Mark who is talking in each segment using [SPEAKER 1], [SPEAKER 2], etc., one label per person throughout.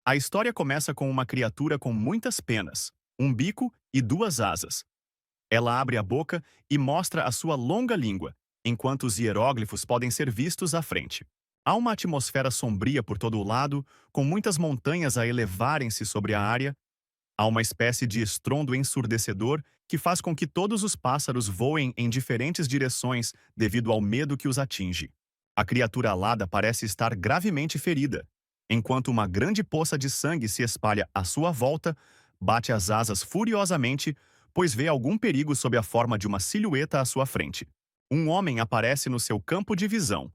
[SPEAKER 1] A história começa com uma criatura com muitas penas, um bico e duas asas. Ela abre a boca e mostra a sua longa língua, enquanto os hieróglifos podem ser vistos à frente. Há uma atmosfera sombria por todo o lado, com muitas montanhas a elevarem-se sobre a área. Há uma espécie de estrondo ensurdecedor que faz com que todos os pássaros voem em diferentes direções devido ao medo que os atinge. A criatura alada parece estar gravemente ferida, enquanto uma grande poça de sangue se espalha à sua volta, bate as asas furiosamente, pois vê algum perigo sob a forma de uma silhueta à sua frente. Um homem aparece no seu campo de visão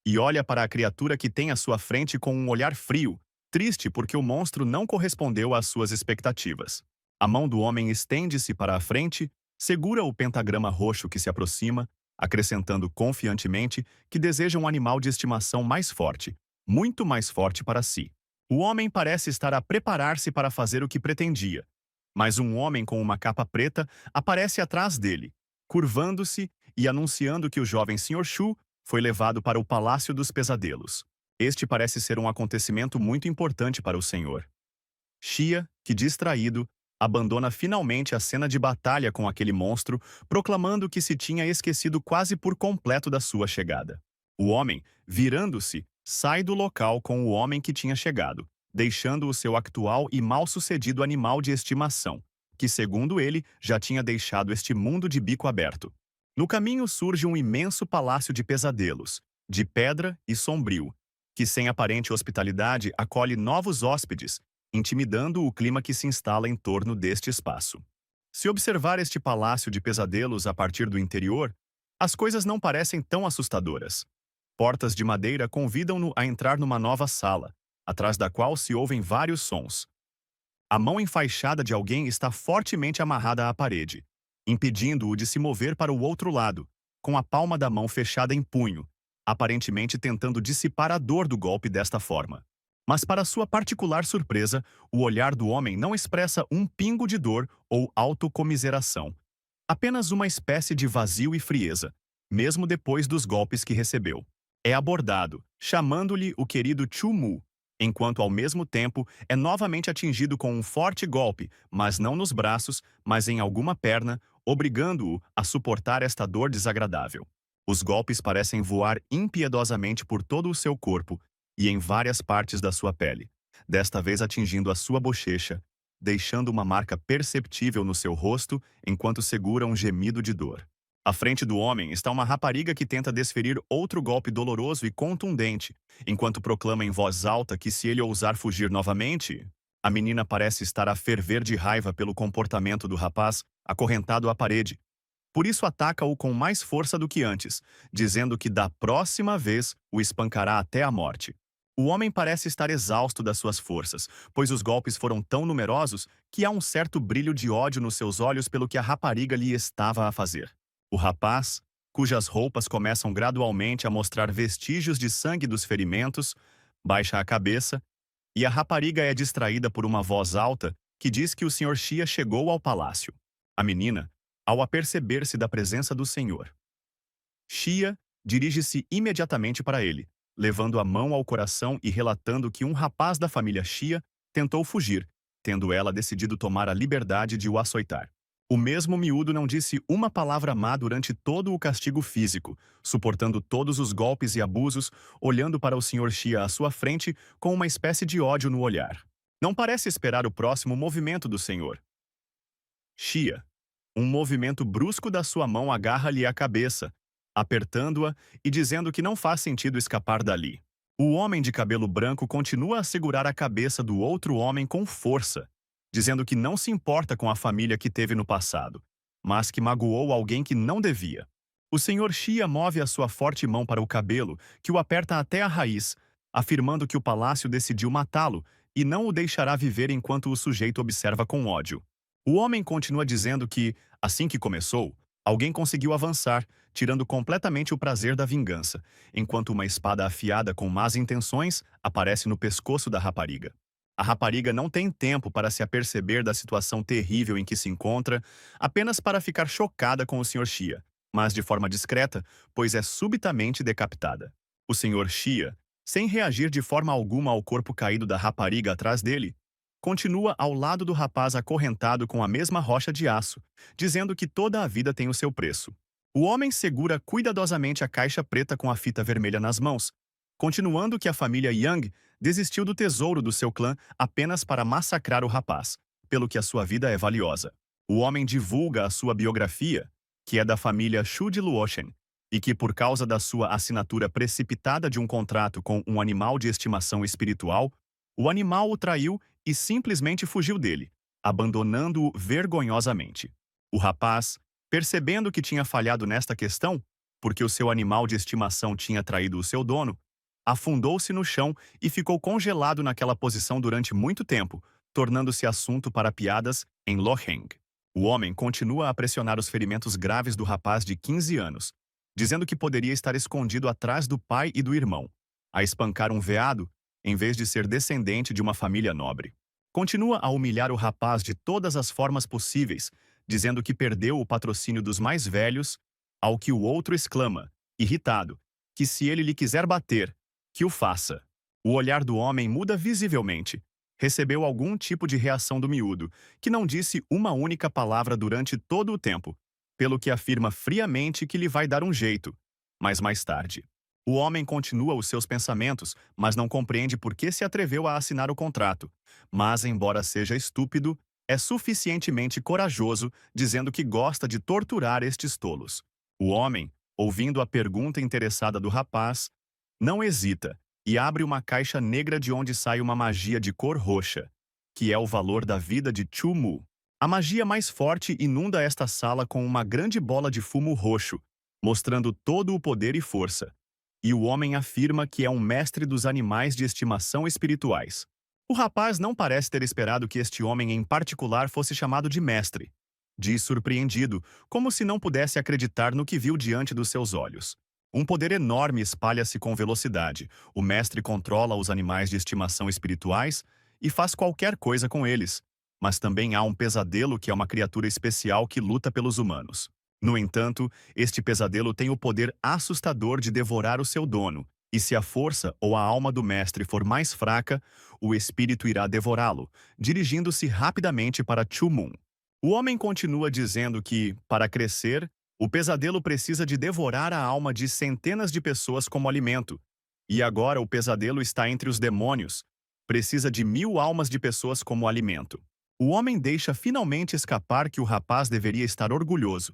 [SPEAKER 1] e olha para a criatura que tem à sua frente com um olhar frio, triste porque o monstro não correspondeu às suas expectativas. A mão do homem estende-se para a frente, segura o pentagrama roxo que se aproxima, acrescentando confiantemente que deseja um animal de estimação mais forte, muito mais forte para si. O homem parece estar a preparar-se para fazer o que pretendia, mas um homem com uma capa preta aparece atrás dele, curvando-se e anunciando que o jovem Sr. Shu foi levado para o Palácio dos Pesadelos. Este parece ser um acontecimento muito importante para o senhor. Xia, que distraído, abandona finalmente a cena de batalha com aquele monstro, proclamando que se tinha esquecido quase por completo da sua chegada. O homem, virando-se, sai do local com o homem que tinha chegado, deixando o seu actual e mal-sucedido animal de estimação, que, segundo ele, já tinha deixado este mundo de bico aberto. No caminho surge um imenso palácio de pesadelos, de pedra e sombrio, que sem aparente hospitalidade acolhe novos hóspedes, intimidando o clima que se instala em torno deste espaço. Se observar este palácio de pesadelos a partir do interior, as coisas não parecem tão assustadoras. Portas de madeira convidam-no a entrar numa nova sala, atrás da qual se ouvem vários sons. A mão enfaixada de alguém está fortemente amarrada à parede, impedindo-o de se mover para o outro lado, com a palma da mão fechada em punho, aparentemente tentando dissipar a dor do golpe desta forma. Mas, para sua particular surpresa, o olhar do homem não expressa um pingo de dor ou autocomiseração. Apenas uma espécie de vazio e frieza, mesmo depois dos golpes que recebeu. É abordado, chamando-lhe o querido Chu-Mu, enquanto ao mesmo tempo é novamente atingido com um forte golpe, mas não nos braços, mas em alguma perna, obrigando-o a suportar esta dor desagradável. Os golpes parecem voar impiedosamente por todo o seu corpo e em várias partes da sua pele, desta vez atingindo a sua bochecha, deixando uma marca perceptível no seu rosto enquanto segura um gemido de dor. À frente do homem está uma rapariga que tenta desferir outro golpe doloroso e contundente, enquanto proclama em voz alta que se ele ousar fugir novamente, a menina parece estar a ferver de raiva pelo comportamento do rapaz, acorrentado à parede. Por isso ataca-o com mais força do que antes, dizendo que da próxima vez o espancará até a morte. O homem parece estar exausto das suas forças, pois os golpes foram tão numerosos que há um certo brilho de ódio nos seus olhos pelo que a rapariga lhe estava a fazer. O rapaz, cujas roupas começam gradualmente a mostrar vestígios de sangue dos ferimentos, baixa a cabeça, e a rapariga é distraída por uma voz alta que diz que o Sr. Xia chegou ao palácio. A menina, ao aperceber-se da presença do senhor Xia, dirige-se imediatamente para ele, levando a mão ao coração e relatando que um rapaz da família Xia tentou fugir, tendo ela decidido tomar a liberdade de o açoitar. O mesmo miúdo não disse uma palavra má durante todo o castigo físico, suportando todos os golpes e abusos, olhando para o Sr. Xia à sua frente com uma espécie de ódio no olhar. Não parece esperar o próximo movimento do senhor Xia. Um movimento brusco da sua mão agarra-lhe a cabeça, apertando-a e dizendo que não faz sentido escapar dali. O homem de cabelo branco continua a segurar a cabeça do outro homem com força, dizendo que não se importa com a família que teve no passado, mas que magoou alguém que não devia. O Sr. Xia move a sua forte mão para o cabelo, que o aperta até a raiz, afirmando que o palácio decidiu matá-lo e não o deixará viver enquanto o sujeito observa com ódio. O homem continua dizendo que, assim que começou, alguém conseguiu avançar, tirando completamente o prazer da vingança, enquanto uma espada afiada com más intenções aparece no pescoço da rapariga. A rapariga não tem tempo para se aperceber da situação terrível em que se encontra, apenas para ficar chocada com o Sr. Xia, mas de forma discreta, pois é subitamente decapitada. O Sr. Xia, Sem reagir de forma alguma ao corpo caído da rapariga atrás dele, continua ao lado do rapaz acorrentado com a mesma rocha de aço, dizendo que toda a vida tem o seu preço. O homem segura cuidadosamente a caixa preta com a fita vermelha nas mãos, continuando que a família Young desistiu do tesouro do seu clã apenas para massacrar o rapaz, pelo que a sua vida é valiosa. O homem divulga a sua biografia, que é da família Shu de Luoshen, e que por causa da sua assinatura precipitada de um contrato com um animal de estimação espiritual, o animal o traiu e simplesmente fugiu dele, abandonando-o vergonhosamente. O rapaz, percebendo que tinha falhado nesta questão, porque o seu animal de estimação tinha traído o seu dono, afundou-se no chão e ficou congelado naquela posição durante muito tempo, tornando-se assunto para piadas em Loheng. O homem continua a pressionar os ferimentos graves do rapaz de 15 anos, dizendo que poderia estar escondido atrás do pai e do irmão, a espancar um veado, em vez de ser descendente de uma família nobre. Continua a humilhar o rapaz de todas as formas possíveis, dizendo que perdeu o patrocínio dos mais velhos, ao que o outro exclama, irritado, que se ele lhe quiser bater, que o faça. O olhar do homem muda visivelmente. Recebeu algum tipo de reação do miúdo, que não disse uma única palavra durante todo o tempo, pelo que afirma friamente que lhe vai dar um jeito. Mas mais tarde, o homem continua os seus pensamentos, mas não compreende por que se atreveu a assinar o contrato. Mas, embora seja estúpido, é suficientemente corajoso, dizendo que gosta de torturar estes tolos. O homem, ouvindo a pergunta interessada do rapaz, não hesita e abre uma caixa negra de onde sai uma magia de cor roxa, que é o valor da vida de Chu Mu. A magia mais forte inunda esta sala com uma grande bola de fumo roxo, mostrando todo o poder e força. E o homem afirma que é um mestre dos animais de estimação espirituais. O rapaz não parece ter esperado que este homem em particular fosse chamado de mestre. Diz surpreendido, como se não pudesse acreditar no que viu diante dos seus olhos. Um poder enorme espalha-se com velocidade. O mestre controla os animais de estimação espirituais e faz qualquer coisa com eles. Mas também há um pesadelo que é uma criatura especial que luta pelos humanos. No entanto, este pesadelo tem o poder assustador de devorar o seu dono, e se a força ou a alma do mestre for mais fraca, o espírito irá devorá-lo, dirigindo-se rapidamente para Chu Mun. O homem continua dizendo que, para crescer, o pesadelo precisa de devorar a alma de centenas de pessoas como alimento. E agora o pesadelo está entre os demônios. Precisa de 1000 almas de pessoas como alimento. O homem deixa finalmente escapar que o rapaz deveria estar orgulhoso,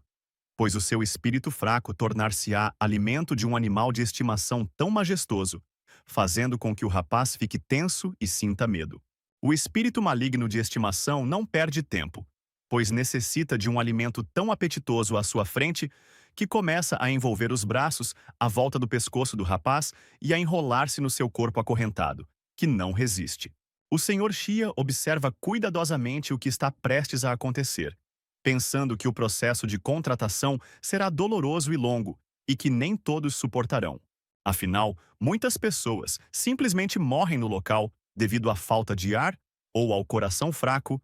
[SPEAKER 1] pois o seu espírito fraco tornar-se-á alimento de um animal de estimação tão majestoso, fazendo com que o rapaz fique tenso e sinta medo. O espírito maligno de estimação não perde tempo, pois necessita de um alimento tão apetitoso à sua frente que começa a envolver os braços à volta do pescoço do rapaz e a enrolar-se no seu corpo acorrentado, que não resiste. O Sr. Xia observa cuidadosamente o que está prestes a acontecer, pensando que o processo de contratação será doloroso e longo e que nem todos suportarão. Afinal, muitas pessoas simplesmente morrem no local devido à falta de ar ou ao coração fraco.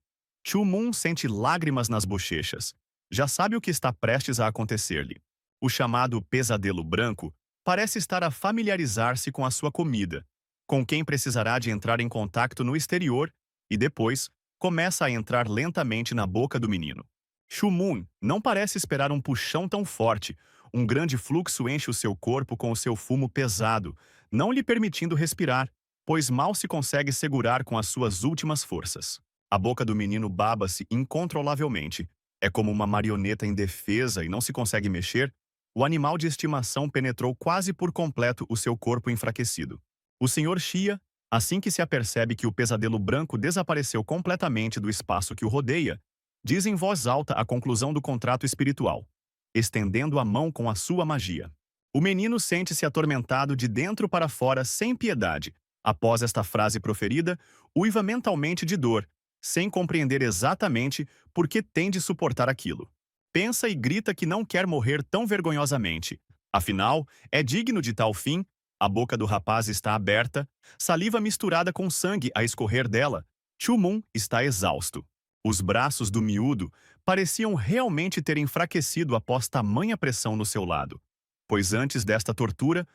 [SPEAKER 1] Chu Mun sente lágrimas nas bochechas. Já sabe o que está prestes a acontecer-lhe. O chamado pesadelo branco parece estar a familiarizar-se com a sua comida, com quem precisará de entrar em contato no exterior, e depois começa a entrar lentamente na boca do menino. Chu Mun não parece esperar um puxão tão forte. Um grande fluxo enche o seu corpo com o seu fumo pesado, não lhe permitindo respirar, pois mal se consegue segurar com as suas últimas forças. A boca do menino baba-se incontrolavelmente. É como uma marioneta indefesa e não se consegue mexer. O animal de estimação penetrou quase por completo o seu corpo enfraquecido. O Sr. Xia, assim que se apercebe que o pesadelo branco desapareceu completamente do espaço que o rodeia, diz em voz alta a conclusão do contrato espiritual, estendendo a mão com a sua magia. O menino sente-se atormentado de dentro para fora sem piedade. Após esta frase proferida, uiva mentalmente de dor, sem compreender exatamente por que tem de suportar aquilo. Pensa e grita que não quer morrer tão vergonhosamente. Afinal, é digno de tal fim. A boca do rapaz está aberta, saliva misturada com sangue a escorrer dela. Chu Mun está exausto. Os braços do miúdo pareciam realmente ter enfraquecido após tamanha pressão no seu lado, pois antes desta tortura,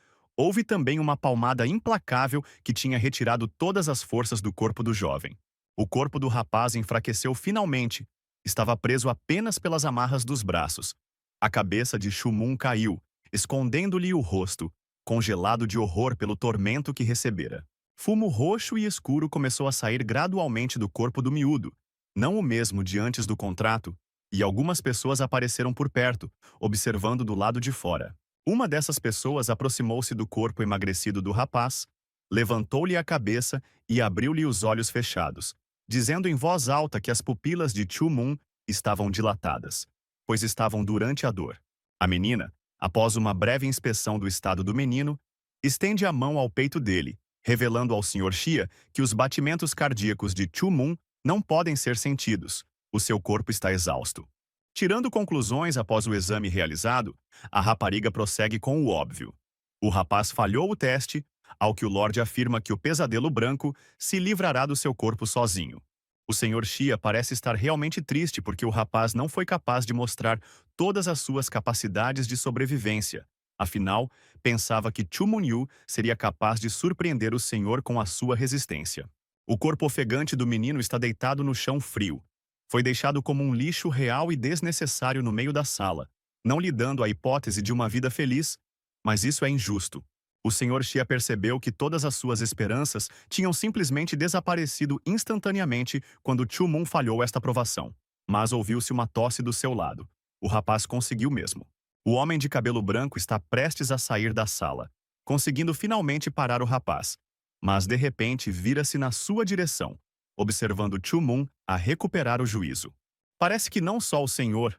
[SPEAKER 1] Houve também uma palmada implacável que tinha retirado todas as forças do corpo do jovem. O corpo do rapaz enfraqueceu finalmente. Estava preso apenas pelas amarras dos braços. A cabeça de Chumun caiu, escondendo-lhe o rosto, congelado de horror pelo tormento que recebera. Fumo roxo e escuro começou a sair gradualmente do corpo do miúdo, não o mesmo de antes do contrato, e algumas pessoas apareceram por perto, observando do lado de fora. Uma dessas pessoas aproximou-se do corpo emagrecido do rapaz, levantou-lhe a cabeça e abriu-lhe os olhos fechados, dizendo em voz alta que as pupilas de Chumun estavam dilatadas, pois estavam durante a dor. A menina, após uma breve inspeção do estado do menino, estende a mão ao peito dele, revelando ao Sr. Xia que os batimentos cardíacos de Chumun não podem ser sentidos. O seu corpo está exausto. Tirando conclusões após o exame realizado, a rapariga prossegue com o óbvio. O rapaz falhou o teste, ao que o Lorde afirma que o pesadelo branco se livrará do seu corpo sozinho. O Sr. Xia parece estar realmente triste porque o rapaz não foi capaz de mostrar todas as suas capacidades de sobrevivência. Afinal, pensava que Chu Munyu seria capaz de surpreender o senhor com a sua resistência. O corpo ofegante do menino está deitado no chão frio. Foi deixado como um lixo real e desnecessário no meio da sala, não lhe dando a hipótese de uma vida feliz, mas isso é injusto. O Sr. Xia percebeu que todas as suas esperanças tinham simplesmente desaparecido instantaneamente quando Chu Mun falhou esta provação. Mas ouviu-se uma tosse do seu lado. O rapaz conseguiu mesmo. O homem de cabelo branco está prestes a sair da sala, conseguindo finalmente parar o rapaz. Mas de repente vira-se na sua direção, observando Chu Mun a recuperar o juízo. Parece que não só o Sr.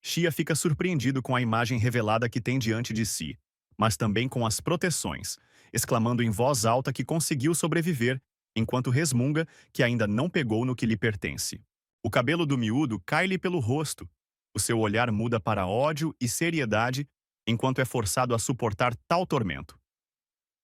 [SPEAKER 1] Xia fica surpreendido com a imagem revelada que tem diante de si, mas também com as proteções, exclamando em voz alta que conseguiu sobreviver, enquanto resmunga que ainda não pegou no que lhe pertence. O cabelo do miúdo cai-lhe pelo rosto. O seu olhar muda para ódio e seriedade, enquanto é forçado a suportar tal tormento.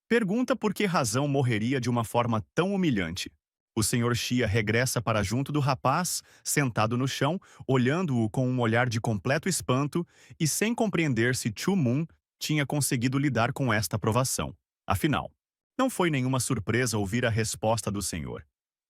[SPEAKER 1] Pergunta por que razão morreria de uma forma tão humilhante. O Sr. Xia regressa para junto do rapaz, sentado no chão, olhando-o com um olhar de completo espanto e sem compreender se Chu Mun tinha conseguido lidar com esta provação. Afinal, não foi nenhuma surpresa ouvir a resposta do Sr.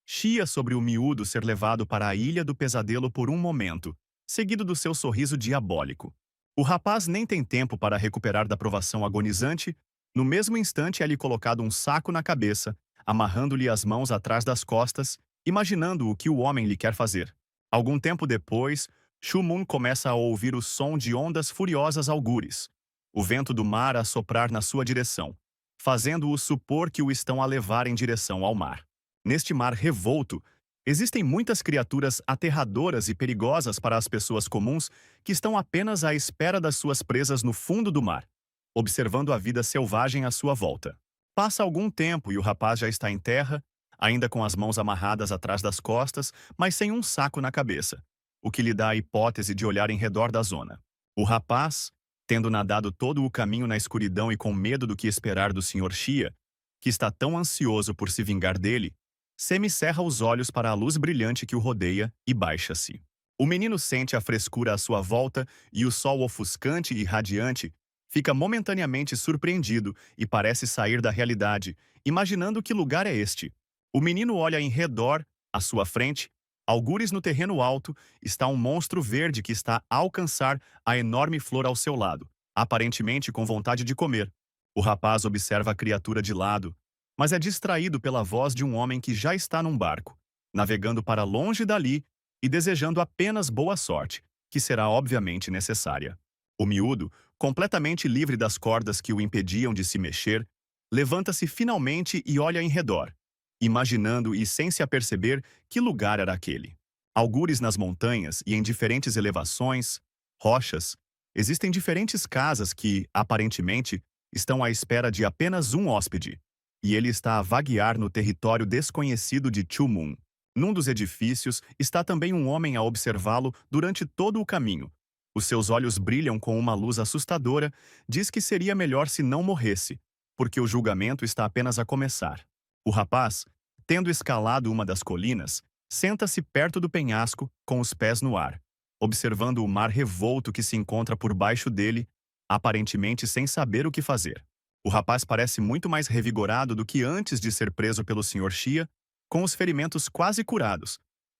[SPEAKER 1] Xia sobre o miúdo ser levado para a Ilha do Pesadelo por um momento, seguido do seu sorriso diabólico. O rapaz nem tem tempo para recuperar da provação agonizante. No mesmo instante é-lhe colocado um saco na cabeça, amarrando-lhe as mãos atrás das costas, imaginando o que o homem lhe quer fazer. Algum tempo depois, Chu Mun começa a ouvir o som de ondas furiosas algures, o vento do mar a soprar na sua direção, fazendo-o supor que o estão a levar em direção ao mar. Neste mar revolto, existem muitas criaturas aterradoras e perigosas para as pessoas comuns que estão apenas à espera das suas presas no fundo do mar, observando a vida selvagem à sua volta. Passa algum tempo e o rapaz já está em terra, ainda com as mãos amarradas atrás das costas, mas sem um saco na cabeça, o que lhe dá a hipótese de olhar em redor da zona. O rapaz, tendo nadado todo o caminho na escuridão e com medo do que esperar do Sr. Xia, que está tão ansioso por se vingar dele, semicerra os olhos para a luz brilhante que o rodeia e baixa-se. O menino sente a frescura à sua volta e o sol ofuscante e radiante fica momentaneamente surpreendido e parece sair da realidade, imaginando que lugar é este. O menino olha em redor, à sua frente. Algures no terreno alto, está um monstro verde que está a alcançar a enorme flor ao seu lado, aparentemente com vontade de comer. O rapaz observa a criatura de lado, mas é distraído pela voz de um homem que já está num barco, navegando para longe dali e desejando apenas boa sorte, que será obviamente necessária. O miúdo, completamente livre das cordas que o impediam de se mexer, levanta-se finalmente e olha em redor, imaginando e sem se aperceber que lugar era aquele. Algures nas montanhas e em diferentes elevações, rochas, existem diferentes casas que, aparentemente, estão à espera de apenas um hóspede, e ele está a vaguear no território desconhecido de Chu Mun. Num dos edifícios está também um homem a observá-lo durante todo o caminho. Os seus olhos brilham com uma luz assustadora, diz que seria melhor se não morresse, porque o julgamento está apenas a começar. O rapaz, tendo escalado uma das colinas, senta-se perto do penhasco, com os pés no ar, observando o mar revolto que se encontra por baixo dele, aparentemente sem saber o que fazer. O rapaz parece muito mais revigorado do que antes de ser preso pelo Sr. Xia, com os ferimentos quase curados,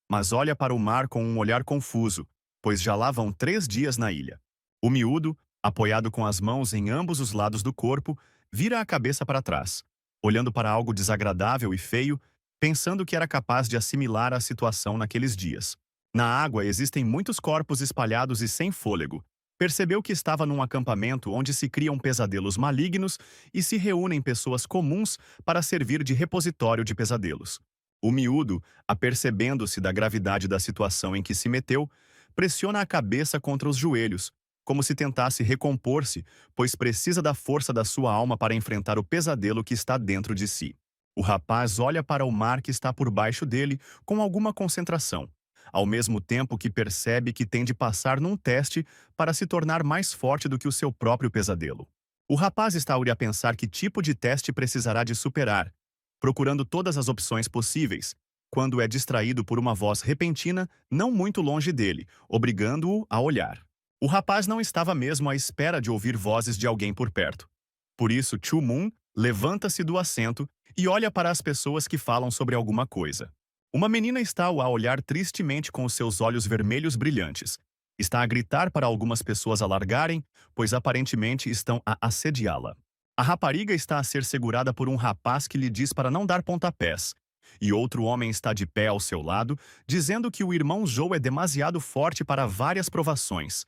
[SPEAKER 1] mas olha para o mar com um olhar confuso, pois já lá vão 3 dias na ilha. O miúdo, apoiado com as mãos em ambos os lados do corpo, vira a cabeça para trás, olhando para algo desagradável e feio, pensando que era capaz de assimilar a situação naqueles dias. Na água existem muitos corpos espalhados e sem fôlego. Percebeu que estava num acampamento onde se criam pesadelos malignos e se reúnem pessoas comuns para servir de repositório de pesadelos. O miúdo, apercebendo-se da gravidade da situação em que se meteu, pressiona a cabeça contra os joelhos, como se tentasse recompor-se, pois precisa da força da sua alma para enfrentar o pesadelo que está dentro de si. O rapaz olha para o mar que está por baixo dele com alguma concentração, ao mesmo tempo que percebe que tem de passar num teste para se tornar mais forte do que o seu próprio pesadelo. O rapaz está a pensar que tipo de teste precisará de superar, procurando todas as opções possíveis, quando é distraído por uma voz repentina não muito longe dele, obrigando-o a olhar. O rapaz não estava mesmo à espera de ouvir vozes de alguém por perto. Por isso, Chu Moon levanta-se do assento e olha para as pessoas que falam sobre alguma coisa. Uma menina está a olhar tristemente com os seus olhos vermelhos brilhantes. Está a gritar para algumas pessoas alargarem, pois aparentemente estão a assediá-la. A rapariga está a ser segurada por um rapaz que lhe diz para não dar pontapés, e outro homem está de pé ao seu lado, dizendo que o irmão Zhou é demasiado forte para várias provações.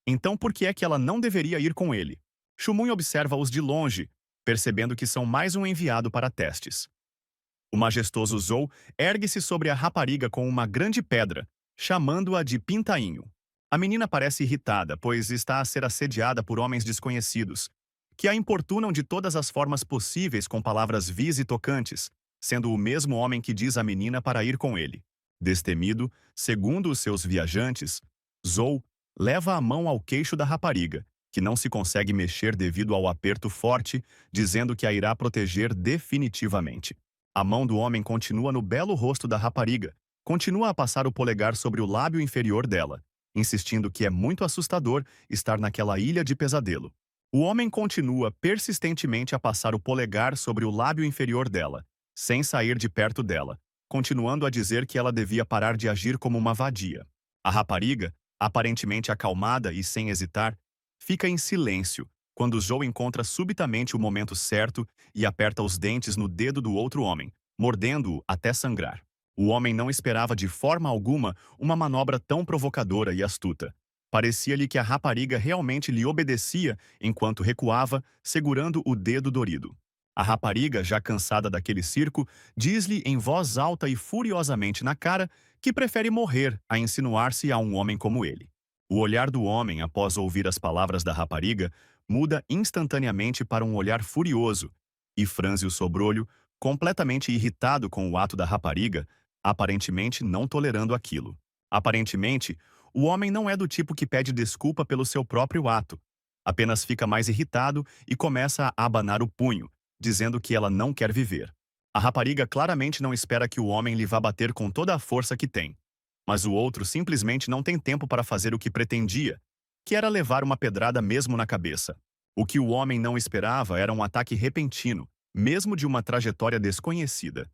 [SPEAKER 1] Então por que é que ela não deveria ir com ele? Shumun observa-os de longe, percebendo que são mais um enviado para testes. O majestoso Zhou ergue-se sobre a rapariga com uma grande pedra, chamando-a de pintainho. A menina parece irritada, pois está a ser assediada por homens desconhecidos, que a importunam de todas as formas possíveis com palavras vis e tocantes, sendo o mesmo homem que diz à menina para ir com ele. Destemido, segundo os seus viajantes, Zhou leva a mão ao queixo da rapariga, que não se consegue mexer devido ao aperto forte, dizendo que a irá proteger definitivamente. A mão do homem continua no belo rosto da rapariga, continua a passar o polegar sobre o lábio inferior dela, insistindo que é muito assustador estar naquela ilha de pesadelo. O homem continua persistentemente a passar o polegar sobre o lábio inferior dela, sem sair de perto dela, continuando a dizer que ela devia parar de agir como uma vadia. A rapariga, aparentemente acalmada e sem hesitar, fica em silêncio quando Zhou encontra subitamente o momento certo e aperta os dentes no dedo do outro homem, mordendo-o até sangrar. O homem não esperava de forma alguma uma manobra tão provocadora e astuta. Parecia-lhe que a rapariga realmente lhe obedecia enquanto recuava, segurando o dedo dorido. A rapariga, já cansada daquele circo, diz-lhe em voz alta e furiosamente na cara que prefere morrer a insinuar-se a um homem como ele. O olhar do homem, após ouvir as palavras da rapariga, muda instantaneamente para um olhar furioso e franze o sobrolho, completamente irritado com o ato da rapariga, aparentemente não tolerando aquilo. Aparentemente, o homem não é do tipo que pede desculpa pelo seu próprio ato. Apenas fica mais irritado e começa a abanar o punho, dizendo que ela não quer viver. A rapariga claramente não espera que o homem lhe vá bater com toda a força que tem. Mas o outro simplesmente não tem tempo para fazer o que pretendia, que era levar uma pedrada mesmo na cabeça. O que o homem não esperava era um ataque repentino, mesmo de uma trajetória desconhecida.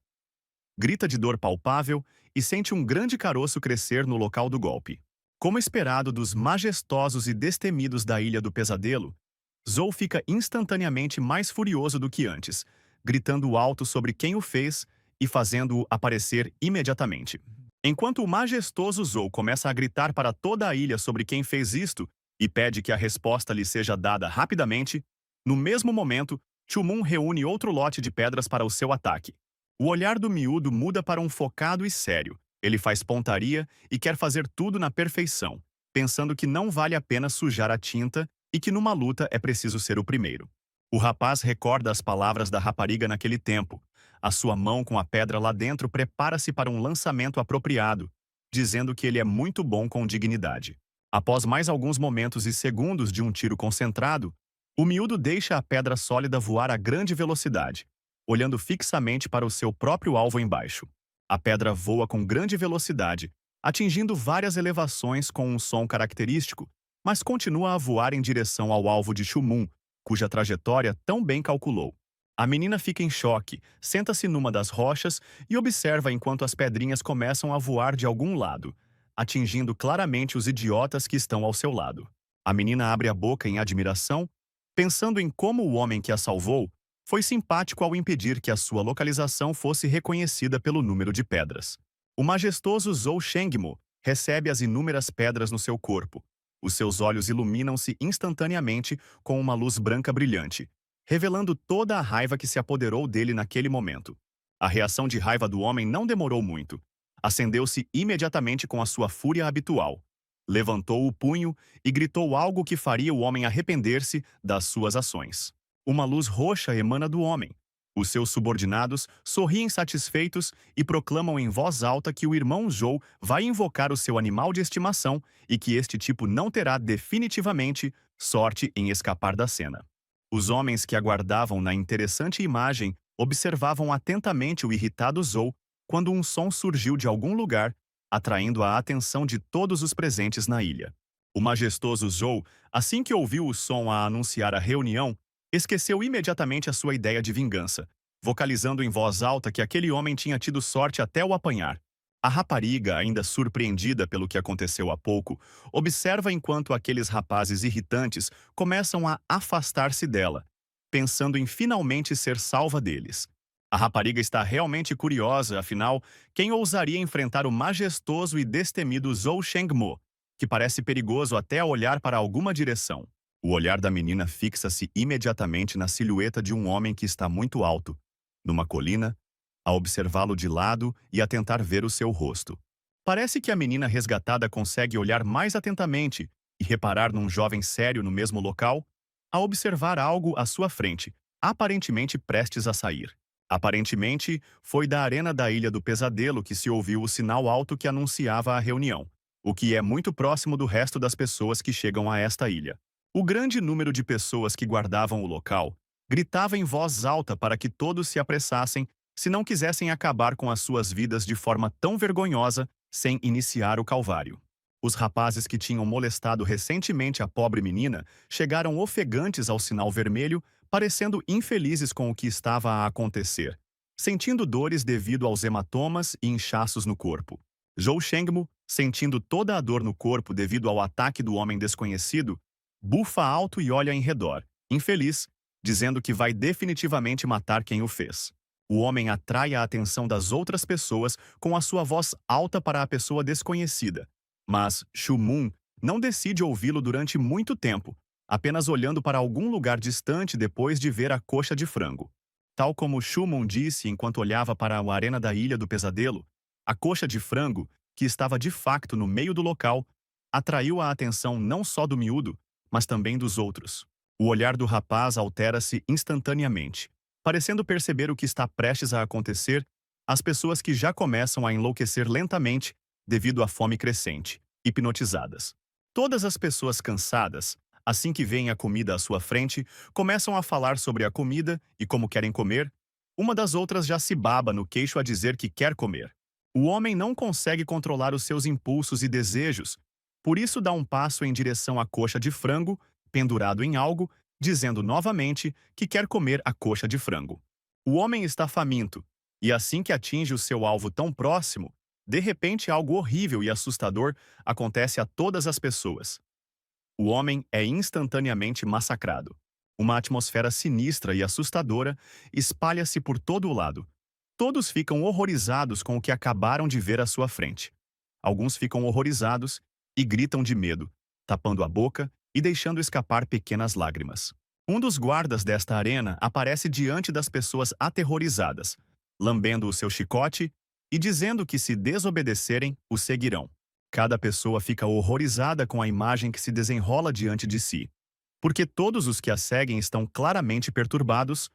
[SPEAKER 1] Grita de dor palpável e sente um grande caroço crescer no local do golpe. Como esperado dos majestosos e destemidos da Ilha do Pesadelo, Zhou fica instantaneamente mais furioso do que antes, gritando alto sobre quem o fez e fazendo-o aparecer imediatamente. Enquanto o majestoso Zhou começa a gritar para toda a ilha sobre quem fez isto e pede que a resposta lhe seja dada rapidamente, no mesmo momento, Chu Moon reúne outro lote de pedras para o seu ataque. O olhar do miúdo muda para um focado e sério. Ele faz pontaria e quer fazer tudo na perfeição, pensando que não vale a pena sujar a tinta e que numa luta é preciso ser o primeiro. O rapaz recorda as palavras da rapariga naquele tempo. A sua mão com a pedra lá dentro prepara-se para um lançamento apropriado, dizendo que ele é muito bom com dignidade. Após mais alguns momentos e segundos de um tiro concentrado, o miúdo deixa a pedra sólida voar a grande velocidade, olhando fixamente para o seu próprio alvo embaixo. A pedra voa com grande velocidade, atingindo várias elevações com um som característico, mas continua a voar em direção ao alvo de Chu Moon, cuja trajetória tão bem calculou. A menina fica em choque, senta-se numa das rochas e observa enquanto as pedrinhas começam a voar de algum lado, atingindo claramente os idiotas que estão ao seu lado. A menina abre a boca em admiração, pensando em como o homem que a salvou foi simpático ao impedir que a sua localização fosse reconhecida pelo número de pedras. O majestoso Zhou Shengmo recebe as inúmeras pedras no seu corpo. Os seus olhos iluminam-se instantaneamente com uma luz branca brilhante, revelando toda a raiva que se apoderou dele naquele momento. A reação de raiva do homem não demorou muito. Acendeu-se imediatamente com a sua fúria habitual. Levantou o punho e gritou algo que faria o homem arrepender-se das suas ações. Uma luz roxa emana do homem. Os seus subordinados sorriem satisfeitos e proclamam em voz alta que o irmão Zhou vai invocar o seu animal de estimação e que este tipo não terá definitivamente sorte em escapar da cena. Os homens que aguardavam na interessante imagem observavam atentamente o irritado Zhou quando um som surgiu de algum lugar, atraindo a atenção de todos os presentes na ilha. O majestoso Zhou, assim que ouviu o som a anunciar a reunião, esqueceu imediatamente a sua ideia de vingança, vocalizando em voz alta que aquele homem tinha tido sorte até o apanhar. A rapariga, ainda surpreendida pelo que aconteceu há pouco, observa enquanto aqueles rapazes irritantes começam a afastar-se dela, pensando em finalmente ser salva deles. A rapariga está realmente curiosa, afinal, quem ousaria enfrentar o majestoso e destemido Zhou Shengmo, que parece perigoso até a olhar para alguma direção? O olhar da menina fixa-se imediatamente na silhueta de um homem que está muito alto, numa colina, a observá-lo de lado e a tentar ver o seu rosto. Parece que a menina resgatada consegue olhar mais atentamente e reparar num jovem sério no mesmo local, a observar algo à sua frente, aparentemente prestes a sair. Aparentemente, foi da arena da Ilha do Pesadelo que se ouviu o sinal alto que anunciava a reunião, o que é muito próximo do resto das pessoas que chegam a esta ilha. O grande número de pessoas que guardavam o local gritava em voz alta para que todos se apressassem se não quisessem acabar com as suas vidas de forma tão vergonhosa sem iniciar o calvário. Os rapazes que tinham molestado recentemente a pobre menina chegaram ofegantes ao sinal vermelho, parecendo infelizes com o que estava a acontecer, sentindo dores devido aos hematomas e inchaços no corpo. Zhou Shengmo, sentindo toda a dor no corpo devido ao ataque do homem desconhecido, bufa alto e olha em redor, infeliz, dizendo que vai definitivamente matar quem o fez. O homem atrai a atenção das outras pessoas com a sua voz alta para a pessoa desconhecida. Mas Shu Mun não decide ouvi-lo durante muito tempo, apenas olhando para algum lugar distante depois de ver a coxa de frango. Tal como Shu Mun disse enquanto olhava para a arena da Ilha do Pesadelo, a coxa de frango, que estava de facto no meio do local, atraiu a atenção não só do miúdo, mas também dos outros. O olhar do rapaz altera-se instantaneamente. Parecendo perceber o que está prestes a acontecer, as pessoas que já começam a enlouquecer lentamente devido à fome crescente, hipnotizadas. Todas as pessoas cansadas, assim que veem a comida à sua frente, começam a falar sobre a comida e como querem comer. Uma das outras já se baba no queixo a dizer que quer comer. O homem não consegue controlar os seus impulsos e desejos, por isso dá um passo em direção à coxa de frango, pendurado em algo, dizendo novamente que quer comer a coxa de frango. O homem está faminto, e assim que atinge o seu alvo tão próximo, de repente algo horrível e assustador acontece a todas as pessoas. O homem é instantaneamente massacrado. Uma atmosfera sinistra e assustadora espalha-se por todo o lado. Todos ficam horrorizados com o que acabaram de ver à sua frente. Alguns ficam horrorizados e gritam de medo, tapando a boca e deixando escapar pequenas lágrimas. Um dos guardas desta arena aparece diante das pessoas aterrorizadas, lambendo o seu chicote e dizendo que se desobedecerem, o seguirão. Cada pessoa fica horrorizada com a imagem que se desenrola diante de si, porque todos os que a seguem estão claramente perturbados,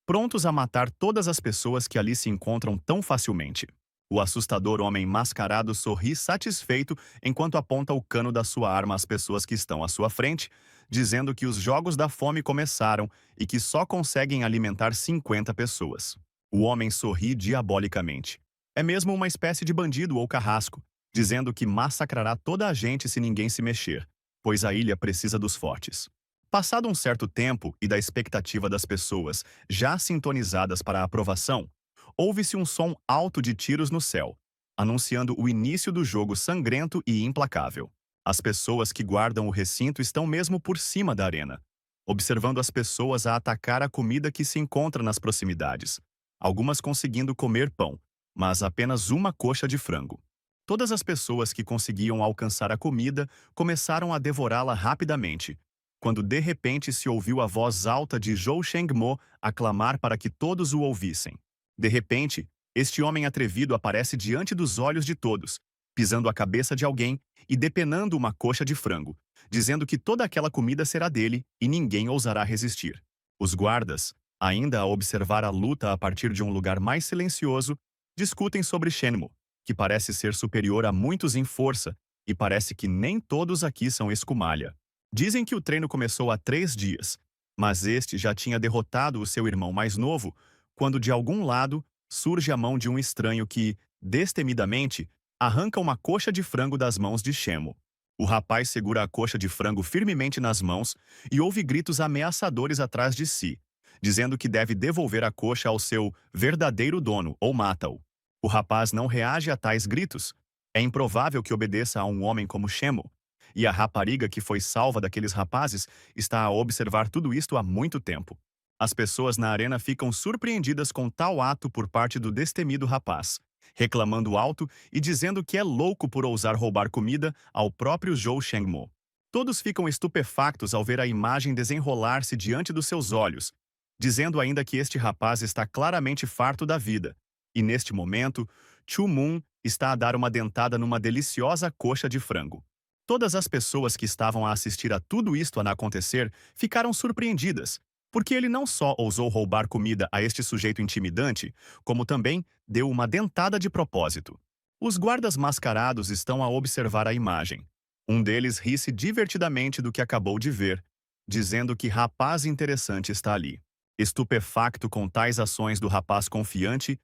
[SPEAKER 1] prontos a matar todas as pessoas que ali se encontram tão facilmente. O assustador homem mascarado sorri satisfeito enquanto aponta o cano da sua arma às pessoas que estão à sua frente, dizendo que os jogos da fome começaram e que só conseguem alimentar 50 pessoas. O homem sorri diabolicamente. É mesmo uma espécie de bandido ou carrasco, dizendo que massacrará toda a gente se ninguém se mexer, pois a ilha precisa dos fortes. Passado um certo tempo e da expectativa das pessoas já sintonizadas para a aprovação, ouve-se um som alto de tiros no céu, anunciando o início do jogo sangrento e implacável. As pessoas que guardam o recinto estão mesmo por cima da arena, observando as pessoas a atacar a comida que se encontra nas proximidades, algumas conseguindo comer pão, mas apenas uma coxa de frango. Todas as pessoas que conseguiam alcançar a comida começaram a devorá-la rapidamente, quando de repente se ouviu a voz alta de Zhou Shengmo aclamar para que todos o ouvissem. De repente, este homem atrevido aparece diante dos olhos de todos, pisando a cabeça de alguém e depenando uma coxa de frango, dizendo que toda aquela comida será dele e ninguém ousará resistir. Os guardas, ainda a observar a luta a partir de um lugar mais silencioso, discutem sobre Shenmue, que parece ser superior a muitos em força, e parece que nem todos aqui são escumalha. Dizem que o treino começou há 3 dias, mas este já tinha derrotado o seu irmão mais novo, quando de algum lado surge a mão de um estranho que, destemidamente, arranca uma coxa de frango das mãos de Shemo. O rapaz segura a coxa de frango firmemente nas mãos e ouve gritos ameaçadores atrás de si, dizendo que deve devolver a coxa ao seu verdadeiro dono ou mata-o. O rapaz não reage a tais gritos. É improvável que obedeça a um homem como Shemo, e a rapariga que foi salva daqueles rapazes está a observar tudo isto há muito tempo. As pessoas na arena ficam surpreendidas com tal ato por parte do destemido rapaz, reclamando alto e dizendo que é louco por ousar roubar comida ao próprio Zhou Shengmo. Todos ficam estupefactos ao ver a imagem desenrolar-se diante dos seus olhos, dizendo ainda que este rapaz está claramente farto da vida. E neste momento, Chu Moon está a dar uma dentada numa deliciosa coxa de frango. Todas as pessoas que estavam a assistir a tudo isto a acontecer ficaram surpreendidas, porque ele não só ousou roubar comida a este sujeito intimidante, como também deu uma dentada de propósito. Os guardas mascarados estão a observar a imagem. Um deles ri-se divertidamente do que acabou de ver, dizendo que rapaz interessante está ali. Estupefacto com tais ações do rapaz confiante,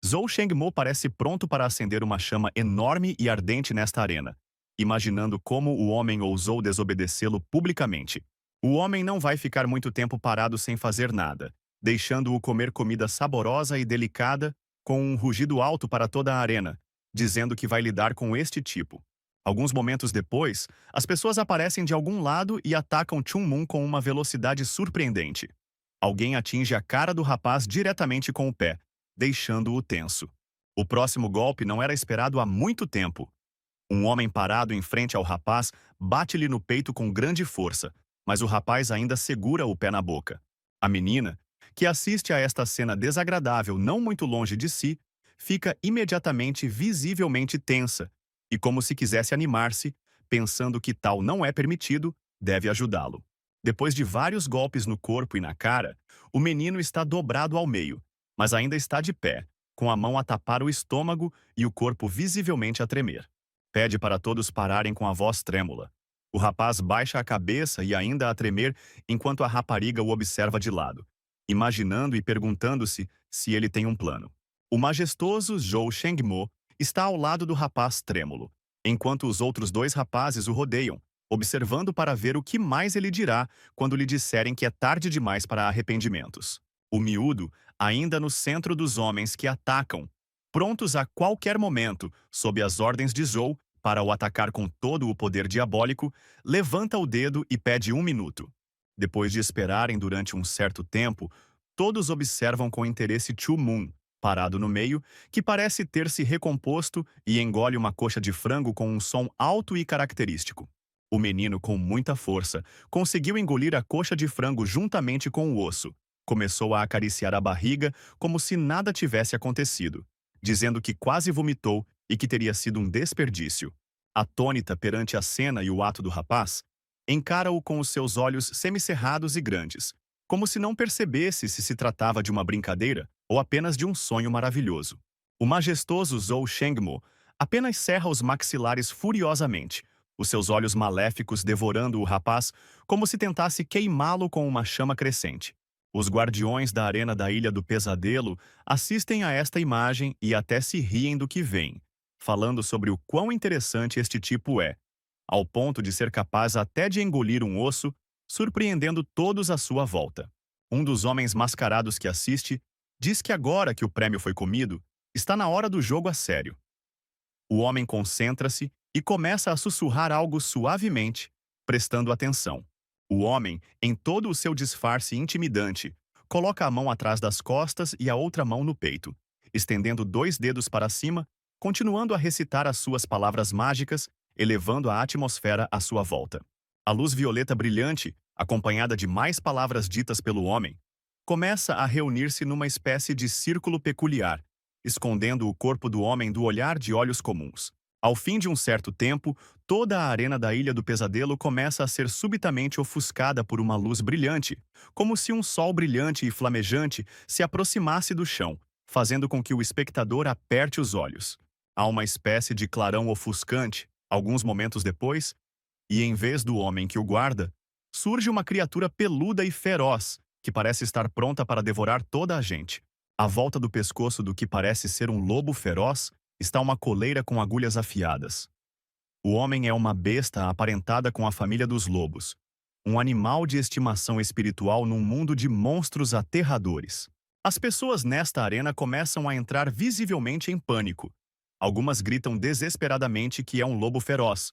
[SPEAKER 1] Zhou Shengmo parece pronto para acender uma chama enorme e ardente nesta arena, imaginando como o homem ousou desobedecê-lo publicamente. O homem não vai ficar muito tempo parado sem fazer nada, deixando-o comer comida saborosa e delicada, com um rugido alto para toda a arena, dizendo que vai lidar com este tipo. Alguns momentos depois, as pessoas aparecem de algum lado e atacam Chun Moon com uma velocidade surpreendente. Alguém atinge a cara do rapaz diretamente com o pé, deixando-o tenso. O próximo golpe não era esperado há muito tempo. Um homem parado em frente ao rapaz bate-lhe no peito com grande força, mas o rapaz ainda segura o pé na boca. A menina, que assiste a esta cena desagradável não muito longe de si, fica imediatamente visivelmente tensa e, como se quisesse animar-se, pensando que tal não é permitido, deve ajudá-lo. Depois de vários golpes no corpo e na cara, o menino está dobrado ao meio, mas ainda está de pé, com a mão a tapar o estômago e o corpo visivelmente a tremer. Pede para todos pararem com a voz trêmula. O rapaz baixa a cabeça e ainda a tremer enquanto a rapariga o observa de lado, imaginando e perguntando-se se ele tem um plano. O majestoso Zhou Shengmo está ao lado do rapaz trêmulo, enquanto os outros 2 rapazes o rodeiam, observando para ver o que mais ele dirá quando lhe disserem que é tarde demais para arrependimentos. O miúdo, ainda no centro dos homens que atacam, prontos a qualquer momento, sob as ordens de Zhou, para o atacar com todo o poder diabólico, levanta o dedo e pede 1 minuto. Depois de esperarem durante um certo tempo, todos observam com interesse Chu Moon, parado no meio, que parece ter se recomposto e engole uma coxa de frango com um som alto e característico. O menino, com muita força, conseguiu engolir a coxa de frango juntamente com o osso. Começou a acariciar a barriga como se nada tivesse acontecido, dizendo que quase vomitou e que teria sido um desperdício. Atônita perante a cena e o ato do rapaz, encara-o com os seus olhos semicerrados e grandes, como se não percebesse se se tratava de uma brincadeira ou apenas de um sonho maravilhoso. O majestoso Zhou Shengmo apenas cerra os maxilares furiosamente, os seus olhos maléficos devorando o rapaz como se tentasse queimá-lo com uma chama crescente. Os guardiões da Arena da Ilha do Pesadelo assistem a esta imagem e até se riem do que veem, falando sobre o quão interessante este tipo é, ao ponto de ser capaz até de engolir um osso surpreendendo todos à sua volta. Um dos homens mascarados que assiste diz que agora que o prêmio foi comido, está na hora do jogo a sério. O homem concentra-se e começa a sussurrar algo suavemente, prestando atenção. O homem, em todo o seu disfarce intimidante, coloca a mão atrás das costas e a outra mão no peito, estendendo 2 dedos para cima, continuando a recitar as suas palavras mágicas, elevando a atmosfera à sua volta. A luz violeta brilhante, acompanhada de mais palavras ditas pelo homem, começa a reunir-se numa espécie de círculo peculiar, escondendo o corpo do homem do olhar de olhos comuns. Ao fim de um certo tempo, toda a arena da Ilha do Pesadelo começa a ser subitamente ofuscada por uma luz brilhante, como se um sol brilhante e flamejante se aproximasse do chão, fazendo com que o espectador aperte os olhos. Há uma espécie de clarão ofuscante, alguns momentos depois, e em vez do homem que o guarda, surge uma criatura peluda e feroz, que parece estar pronta para devorar toda a gente. À volta do pescoço do que parece ser um lobo feroz, está uma coleira com agulhas afiadas. O homem é uma besta aparentada com a família dos lobos, um animal de estimação espiritual num mundo de monstros aterradores. As pessoas nesta arena começam a entrar visivelmente em pânico. Algumas gritam desesperadamente que é um lobo feroz.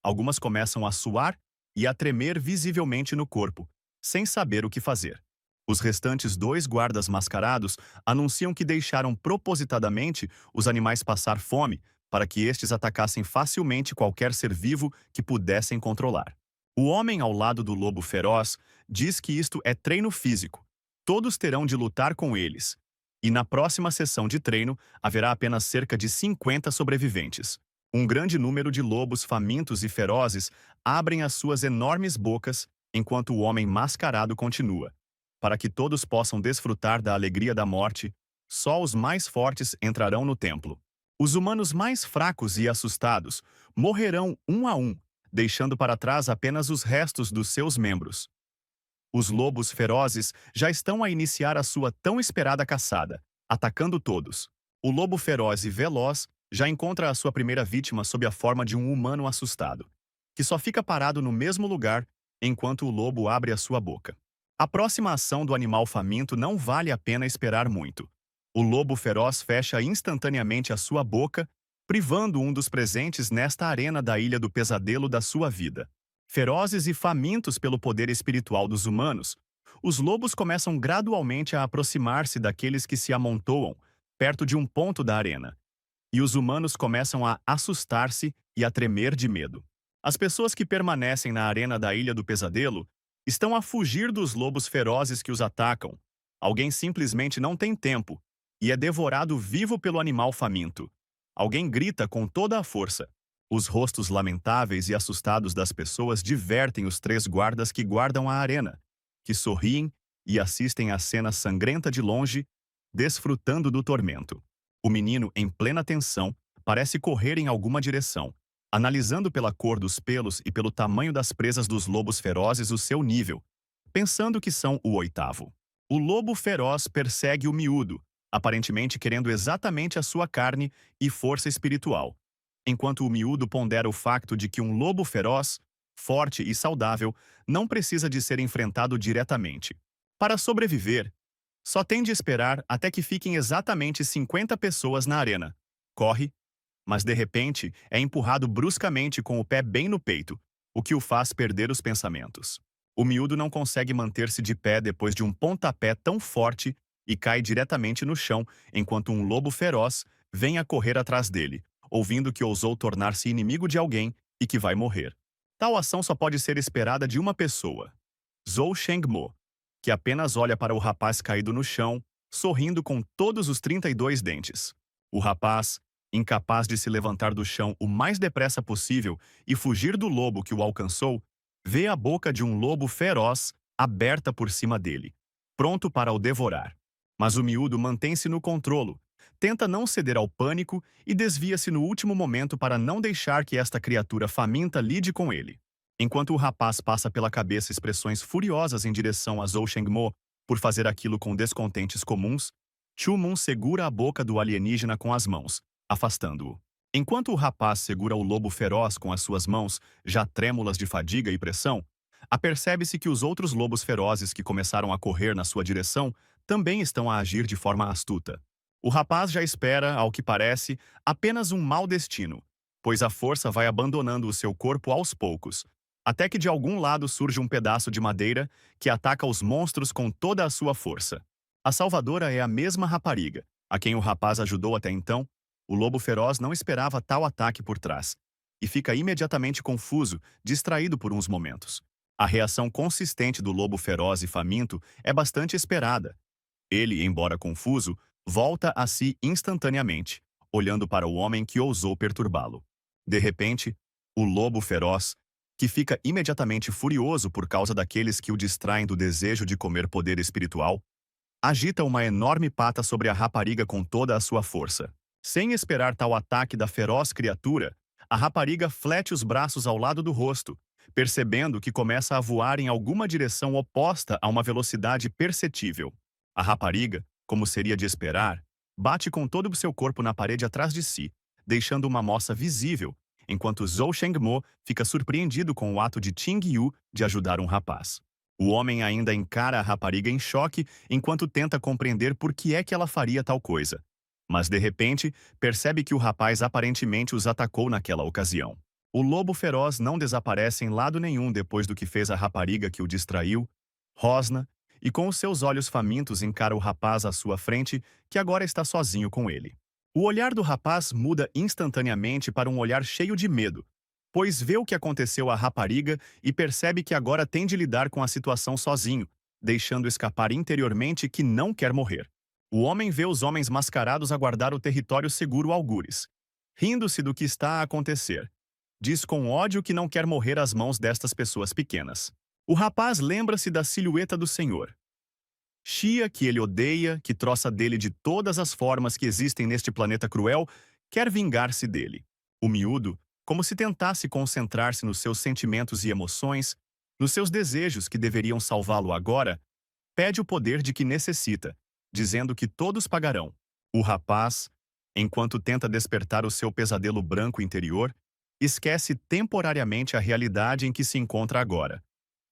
[SPEAKER 1] Algumas começam a suar e a tremer visivelmente no corpo, sem saber o que fazer. Os restantes 2 guardas mascarados anunciam que deixaram propositadamente os animais passar fome para que estes atacassem facilmente qualquer ser vivo que pudessem controlar. O homem ao lado do lobo feroz diz que isto é treino físico. Todos terão de lutar com eles. E na próxima sessão de treino haverá apenas cerca de 50 sobreviventes. Um grande número de lobos famintos e ferozes abrem as suas enormes bocas enquanto o homem mascarado continua. Para que todos possam desfrutar da alegria da morte, só os mais fortes entrarão no templo. Os humanos mais fracos e assustados morrerão um a um, deixando para trás apenas os restos dos seus membros. Os lobos ferozes já estão a iniciar a sua tão esperada caçada, atacando todos. O lobo feroz e veloz já encontra a sua primeira vítima sob a forma de um humano assustado, que só fica parado no mesmo lugar enquanto o lobo abre a sua boca. A próxima ação do animal faminto não vale a pena esperar muito. O lobo feroz fecha instantaneamente a sua boca, privando um dos presentes nesta arena da Ilha do Pesadelo da sua vida. Ferozes e famintos pelo poder espiritual dos humanos, os lobos começam gradualmente a aproximar-se daqueles que se amontoam perto de um ponto da arena. E os humanos começam a assustar-se e a tremer de medo. As pessoas que permanecem na arena da Ilha do Pesadelo estão a fugir dos lobos ferozes que os atacam. Alguém simplesmente não tem tempo e é devorado vivo pelo animal faminto. Alguém grita com toda a força. Os rostos lamentáveis e assustados das pessoas divertem os 3 guardas que guardam a arena, que sorriem e assistem à cena sangrenta de longe, desfrutando do tormento. O menino, em plena tensão, parece correr em alguma direção, analisando pela cor dos pelos e pelo tamanho das presas dos lobos ferozes o seu nível, pensando que são o 8º. O lobo feroz persegue o miúdo, aparentemente querendo exatamente a sua carne e força espiritual, enquanto o miúdo pondera o facto de que um lobo feroz, forte e saudável, não precisa de ser enfrentado diretamente. Para sobreviver, só tem de esperar até que fiquem exatamente 50 pessoas na arena. Corre, mas de repente é empurrado bruscamente com o pé bem no peito, o que o faz perder os pensamentos. O miúdo não consegue manter-se de pé depois de um pontapé tão forte e cai diretamente no chão, enquanto um lobo feroz vem a correr atrás dele, ouvindo que ousou tornar-se inimigo de alguém e que vai morrer. Tal ação só pode ser esperada de uma pessoa, Zhou Shengmo, que apenas olha para o rapaz caído no chão, sorrindo com todos os 32 dentes. O rapaz, incapaz de se levantar do chão o mais depressa possível e fugir do lobo que o alcançou, vê a boca de um lobo feroz aberta por cima dele, pronto para o devorar. Mas o miúdo mantém-se no controlo, tenta não ceder ao pânico e desvia-se no último momento para não deixar que esta criatura faminta lide com ele. Enquanto o rapaz passa pela cabeça expressões furiosas em direção a Zhou Shengmo por fazer aquilo com descontentes comuns, Chu Mun segura a boca do alienígena com as mãos, afastando-o. Enquanto o rapaz segura o lobo feroz com as suas mãos, já trêmulas de fadiga e pressão, Apercebe-se que os outros lobos ferozes que começaram a correr na sua direção também estão a agir de forma astuta. O rapaz já espera, ao que parece, apenas um mau destino, pois a força vai abandonando o seu corpo aos poucos, até que de algum lado surge um pedaço de madeira que ataca os monstros com toda a sua força. A salvadora é a mesma rapariga, a quem o rapaz ajudou até então. O lobo feroz não esperava tal ataque por trás, e fica imediatamente confuso, distraído por uns momentos. A reação consistente do lobo feroz e faminto é bastante esperada. Ele, embora confuso, volta a si instantaneamente, olhando para o homem que ousou perturbá-lo. De repente, o lobo feroz, que fica imediatamente furioso por causa daqueles que o distraem do desejo de comer poder espiritual, agita uma enorme pata sobre a rapariga com toda a sua força. Sem esperar tal ataque da feroz criatura, a rapariga flete os braços ao lado do rosto, percebendo que começa a voar em alguma direção oposta a uma velocidade perceptível. A rapariga, como seria de esperar, bate com todo o seu corpo na parede atrás de si, deixando uma moça visível, enquanto Zhou Shengmo fica surpreendido com o ato de Ting Yu de ajudar um rapaz. O homem ainda encara a rapariga em choque enquanto tenta compreender por que é que ela faria tal coisa. Mas, de repente, percebe que o rapaz aparentemente os atacou naquela ocasião. O lobo feroz não desaparece em lado nenhum depois do que fez a rapariga que o distraiu, rosna, e com os seus olhos famintos encara o rapaz à sua frente, que agora está sozinho com ele. O olhar do rapaz muda instantaneamente para um olhar cheio de medo, pois vê o que aconteceu à rapariga e percebe que agora tem de lidar com a situação sozinho, deixando escapar interiormente que não quer morrer. O homem vê os homens mascarados aguardar o território seguro algures. Rindo-se do que está a acontecer, diz com ódio que não quer morrer às mãos destas pessoas pequenas. O rapaz lembra-se da silhueta do Senhor Xia, que ele odeia, que troça dele de todas as formas que existem neste planeta cruel, quer vingar-se dele. O miúdo, como se tentasse concentrar-se nos seus sentimentos e emoções, nos seus desejos que deveriam salvá-lo agora, pede o poder de que necessita, dizendo que todos pagarão. O rapaz, enquanto tenta despertar o seu pesadelo branco interior, esquece temporariamente a realidade em que se encontra agora.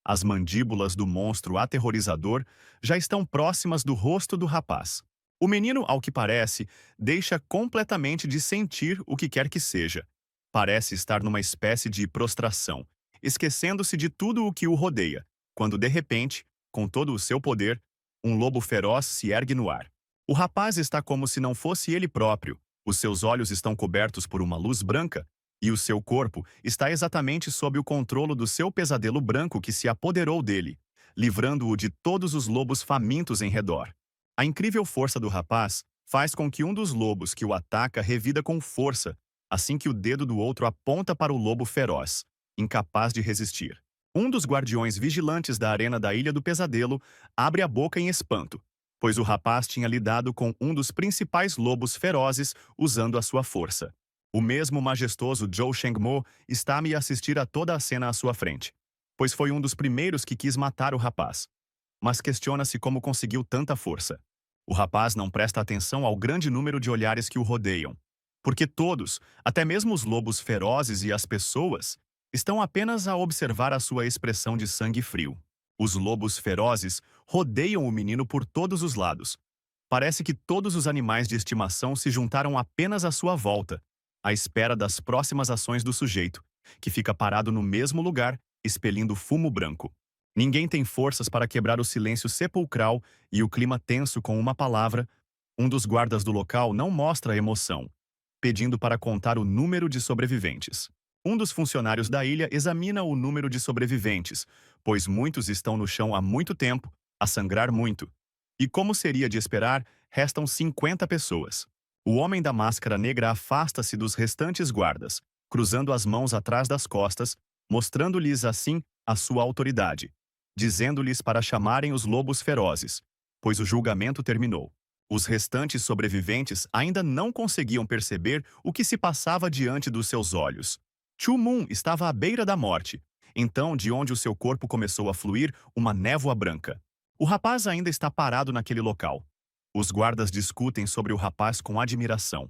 [SPEAKER 1] As mandíbulas do monstro aterrorizador já estão próximas do rosto do rapaz. O menino, ao que parece, deixa completamente de sentir o que quer que seja. Parece estar numa espécie de prostração, esquecendo-se de tudo o que o rodeia, quando de repente, com todo o seu poder, um lobo feroz se ergue no ar. O rapaz está como se não fosse ele próprio. Os seus olhos estão cobertos por uma luz branca, e o seu corpo está exatamente sob o controle do seu pesadelo branco que se apoderou dele, livrando-o de todos os lobos famintos em redor. A incrível força do rapaz faz com que um dos lobos que o ataca revida com força, assim que o dedo do outro aponta para o lobo feroz, incapaz de resistir. Um dos guardiões vigilantes da arena da Ilha do Pesadelo abre a boca em espanto, pois o rapaz tinha lidado com um dos principais lobos ferozes usando a sua força. O mesmo majestoso Zhou Shengmo está a me assistir a toda a cena à sua frente, pois foi um dos primeiros que quis matar o rapaz. Mas questiona-se como conseguiu tanta força. O rapaz não presta atenção ao grande número de olhares que o rodeiam, porque todos, até mesmo os lobos ferozes e as pessoas, estão apenas a observar a sua expressão de sangue frio. Os lobos ferozes rodeiam o menino por todos os lados. Parece que todos os animais de estimação se juntaram apenas à sua volta, à espera das próximas ações do sujeito, que fica parado no mesmo lugar, expelindo fumo branco. Ninguém tem forças para quebrar o silêncio sepulcral e o clima tenso com uma palavra. Um dos guardas do local não mostra emoção, pedindo para contar o número de sobreviventes. Um dos funcionários da ilha examina o número de sobreviventes, pois muitos estão no chão há muito tempo, a sangrar muito. E como seria de esperar, restam 50 pessoas. O homem da máscara negra afasta-se dos restantes guardas, cruzando as mãos atrás das costas, mostrando-lhes assim a sua autoridade, dizendo-lhes para chamarem os lobos ferozes, pois o julgamento terminou. Os restantes sobreviventes ainda não conseguiam perceber o que se passava diante dos seus olhos. Chu Mun estava à beira da morte, então de onde o seu corpo começou a fluir uma névoa branca. O rapaz ainda está parado naquele local. Os guardas discutem sobre o rapaz com admiração.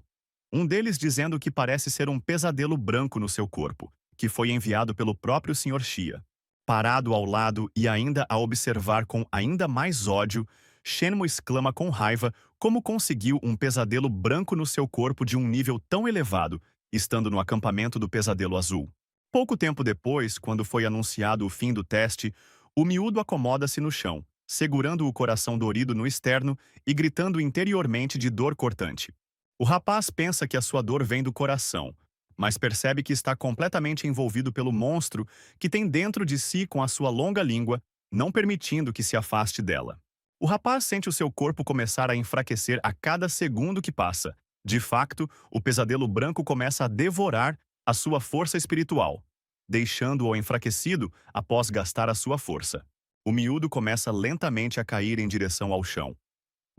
[SPEAKER 1] Um deles dizendo que parece ser um pesadelo branco no seu corpo, que foi enviado pelo próprio Sr. Xia. Parado ao lado e ainda a observar com ainda mais ódio, Shenmue exclama com raiva como conseguiu um pesadelo branco no seu corpo de um nível tão elevado, estando no acampamento do Pesadelo Azul. Pouco tempo depois, quando foi anunciado o fim do teste, o miúdo acomoda-se no chão, segurando o coração dorido no externo e gritando interiormente de dor cortante. O rapaz pensa que a sua dor vem do coração, mas percebe que está completamente envolvido pelo monstro que tem dentro de si com a sua longa língua, não permitindo que se afaste dela. O rapaz sente o seu corpo começar a enfraquecer a cada segundo que passa. De facto, o pesadelo branco começa a devorar a sua força espiritual, deixando-o enfraquecido após gastar a sua força. O miúdo começa lentamente a cair em direção ao chão.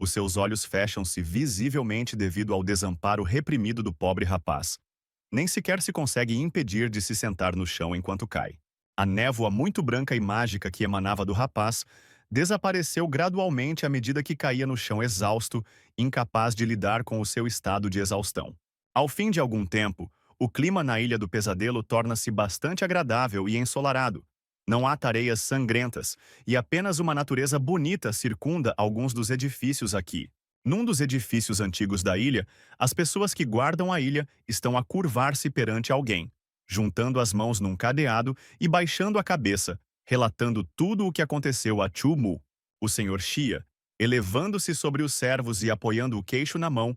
[SPEAKER 1] Os seus olhos fecham-se visivelmente devido ao desamparo reprimido do pobre rapaz. Nem sequer se consegue impedir de se sentar no chão enquanto cai. A névoa muito branca e mágica que emanava do rapaz desapareceu gradualmente à medida que caía no chão exausto, incapaz de lidar com o seu estado de exaustão. Ao fim de algum tempo, o clima na Ilha do Pesadelo torna-se bastante agradável e ensolarado. Não há tareias sangrentas, e apenas uma natureza bonita circunda alguns dos edifícios aqui. Num dos edifícios antigos da ilha, as pessoas que guardam a ilha estão a curvar-se perante alguém, juntando as mãos num cadeado e baixando a cabeça, relatando tudo o que aconteceu a Chu Mu. O senhor Xia, elevando-se sobre os servos e apoiando o queixo na mão,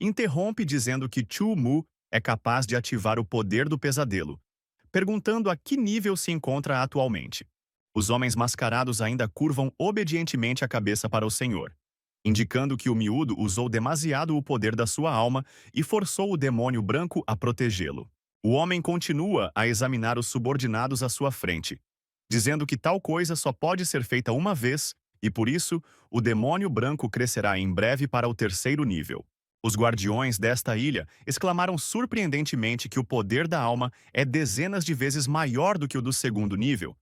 [SPEAKER 1] interrompe dizendo que Chu Mu é capaz de ativar o poder do pesadelo, perguntando a que nível se encontra atualmente. Os homens mascarados ainda curvam obedientemente a cabeça para o senhor, indicando que o miúdo usou demasiado o poder da sua alma e forçou o demônio branco a protegê-lo. O homem continua a examinar os subordinados à sua frente, dizendo que tal coisa só pode ser feita uma vez e, por isso, o demônio branco crescerá em breve para o terceiro nível. Os guardiões desta ilha exclamaram surpreendentemente que o poder da alma é dezenas de vezes maior do que o do segundo nível,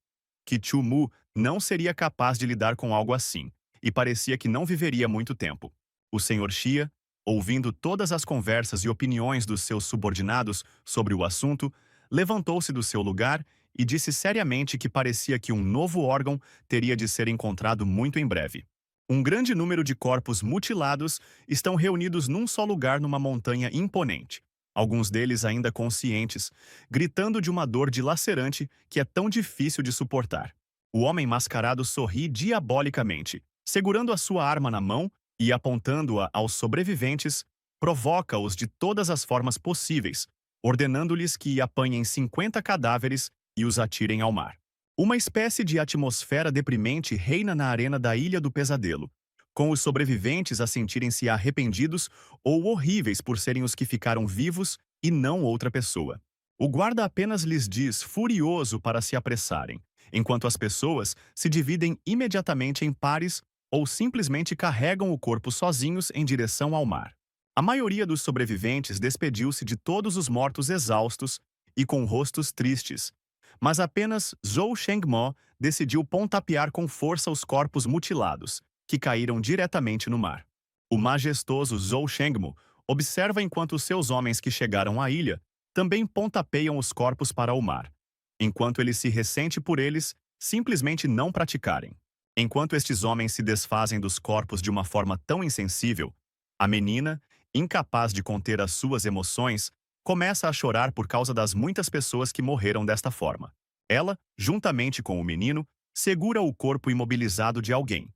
[SPEAKER 1] que Chu Mu não seria capaz de lidar com algo assim, e parecia que não viveria muito tempo. O senhor Xia, ouvindo todas as conversas e opiniões dos seus subordinados sobre o assunto, levantou-se do seu lugar e disse seriamente que parecia que um novo órgão teria de ser encontrado muito em breve. Um grande número de corpos mutilados estão reunidos num só lugar numa montanha imponente, alguns deles ainda conscientes, gritando de uma dor dilacerante que é tão difícil de suportar. O homem mascarado sorri diabolicamente, segurando a sua arma na mão e apontando-a aos sobreviventes, provoca-os de todas as formas possíveis, ordenando-lhes que apanhem 50 cadáveres e os atirem ao mar. Uma espécie de atmosfera deprimente reina na arena da Ilha do Pesadelo, com os sobreviventes a sentirem-se arrependidos ou horríveis por serem os que ficaram vivos e não outra pessoa. O guarda apenas lhes diz furioso para se apressarem, enquanto as pessoas se dividem imediatamente em pares ou simplesmente carregam o corpo sozinhos em direção ao mar. A maioria dos sobreviventes despediu-se de todos os mortos exaustos e com rostos tristes, mas apenas Zhou Shengmo decidiu pontapear com força os corpos mutilados, que caíram diretamente no mar. O majestoso Zhou Shengmo observa enquanto seus homens que chegaram à ilha também pontapeiam os corpos para o mar, enquanto ele se ressente por eles simplesmente não praticarem. Enquanto estes homens se desfazem dos corpos de uma forma tão insensível, a menina, incapaz de conter as suas emoções, começa a chorar por causa das muitas pessoas que morreram desta forma. Ela, juntamente com o menino, segura o corpo imobilizado de alguém.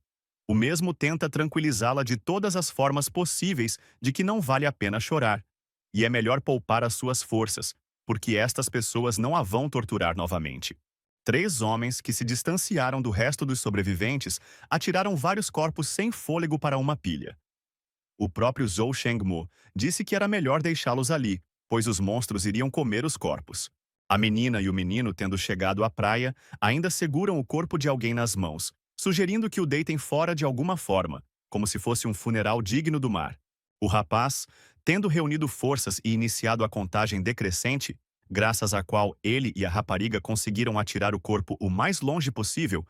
[SPEAKER 1] O mesmo tenta tranquilizá-la de todas as formas possíveis de que não vale a pena chorar, e é melhor poupar as suas forças, porque estas pessoas não a vão torturar novamente. 3 homens que se distanciaram do resto dos sobreviventes atiraram vários corpos sem fôlego para uma pilha. O próprio Zhou Shengmo disse que era melhor deixá-los ali, pois os monstros iriam comer os corpos. A menina e o menino, tendo chegado à praia, ainda seguram o corpo de alguém nas mãos, sugerindo que o deitem fora de alguma forma, como se fosse um funeral digno do mar. O rapaz, tendo reunido forças e iniciado a contagem decrescente, graças à qual ele e a rapariga conseguiram atirar o corpo o mais longe possível,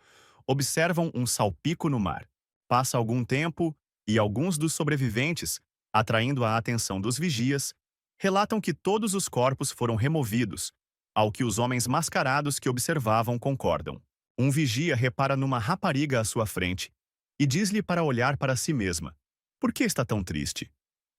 [SPEAKER 1] observam um salpico no mar. Passa algum tempo e alguns dos sobreviventes, atraindo a atenção dos vigias, relatam que todos os corpos foram removidos, ao que os homens mascarados que observavam concordam. Um vigia repara numa rapariga à sua frente e diz-lhe para olhar para si mesma. Por que está tão triste?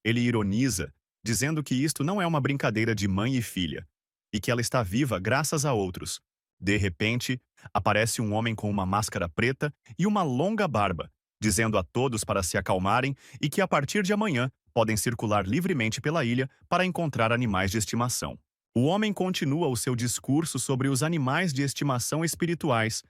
[SPEAKER 1] Ele ironiza, dizendo que isto não é uma brincadeira de mãe e filha, e que ela está viva graças a outros. De repente, aparece um homem com uma máscara preta e uma longa barba, dizendo a todos para se acalmarem e que a partir de amanhã podem circular livremente pela ilha para encontrar animais de estimação. O homem continua o seu discurso sobre os animais de estimação espirituais,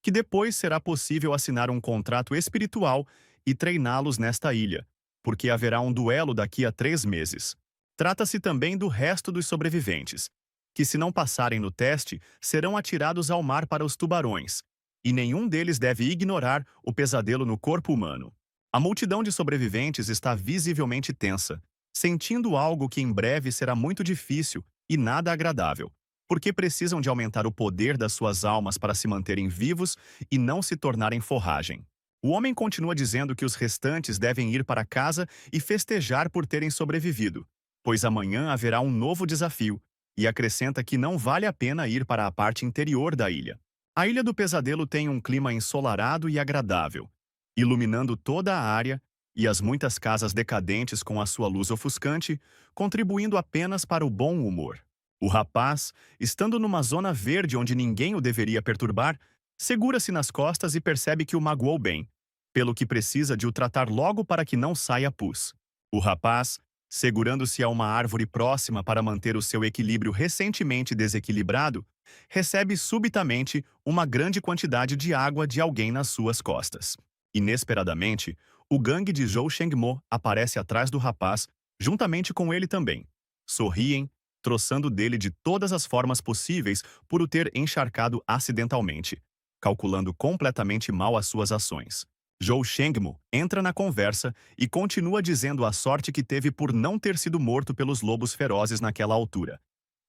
[SPEAKER 1] que depois será possível assinar um contrato espiritual e treiná-los nesta ilha, porque haverá um duelo daqui a 3 meses. Trata-se também do resto dos sobreviventes, que se não passarem no teste, serão atirados ao mar para os tubarões, e nenhum deles deve ignorar o pesadelo no corpo humano. A multidão de sobreviventes está visivelmente tensa, sentindo algo que em breve será muito difícil e nada agradável, porque precisam de aumentar o poder das suas almas para se manterem vivos e não se tornarem forragem. O homem continua dizendo que os restantes devem ir para casa e festejar por terem sobrevivido, pois amanhã haverá um novo desafio, e acrescenta que não vale a pena ir para a parte interior da ilha. A Ilha do Pesadelo tem um clima ensolarado e agradável, iluminando toda a área e as muitas casas decadentes com a sua luz ofuscante, contribuindo apenas para o bom humor. O rapaz, estando numa zona verde onde ninguém o deveria perturbar, segura-se nas costas e percebe que o magoou bem, pelo que precisa de o tratar logo para que não saia pus. O rapaz, segurando-se a uma árvore próxima para manter o seu equilíbrio recentemente desequilibrado, recebe subitamente uma grande quantidade de água de alguém nas suas costas. Inesperadamente, o gangue de Zhou Shengmo aparece atrás do rapaz, juntamente com ele também. Sorriem, troçando dele de todas as formas possíveis por o ter encharcado acidentalmente, calculando completamente mal as suas ações. Zhou Shengmo entra na conversa e continua dizendo a sorte que teve por não ter sido morto pelos lobos ferozes naquela altura.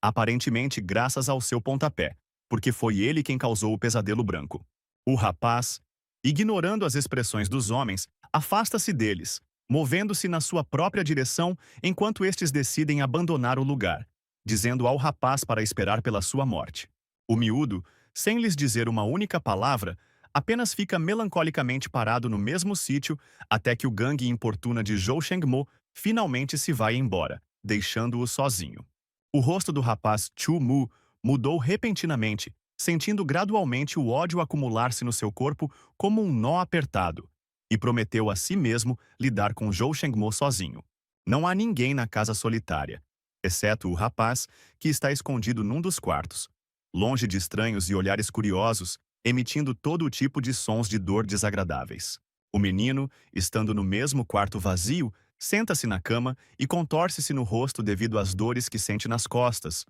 [SPEAKER 1] Aparentemente graças ao seu pontapé, porque foi ele quem causou o pesadelo branco. O rapaz, ignorando as expressões dos homens, afasta-se deles, movendo-se na sua própria direção enquanto estes decidem abandonar o lugar, dizendo ao rapaz para esperar pela sua morte. O miúdo, sem lhes dizer uma única palavra, apenas fica melancolicamente parado no mesmo sítio até que o gangue importuna de Zhou Shengmo finalmente se vai embora, deixando-o sozinho. O rosto do rapaz Chu Mu mudou repentinamente, sentindo gradualmente o ódio acumular-se no seu corpo como um nó apertado, e prometeu a si mesmo lidar com Zhou Shengmo sozinho. Não há ninguém na casa solitária, exceto o rapaz, que está escondido num dos quartos, longe de estranhos e olhares curiosos, emitindo todo o tipo de sons de dor desagradáveis. O menino, estando no mesmo quarto vazio, senta-se na cama e contorce-se no rosto devido às dores que sente nas costas.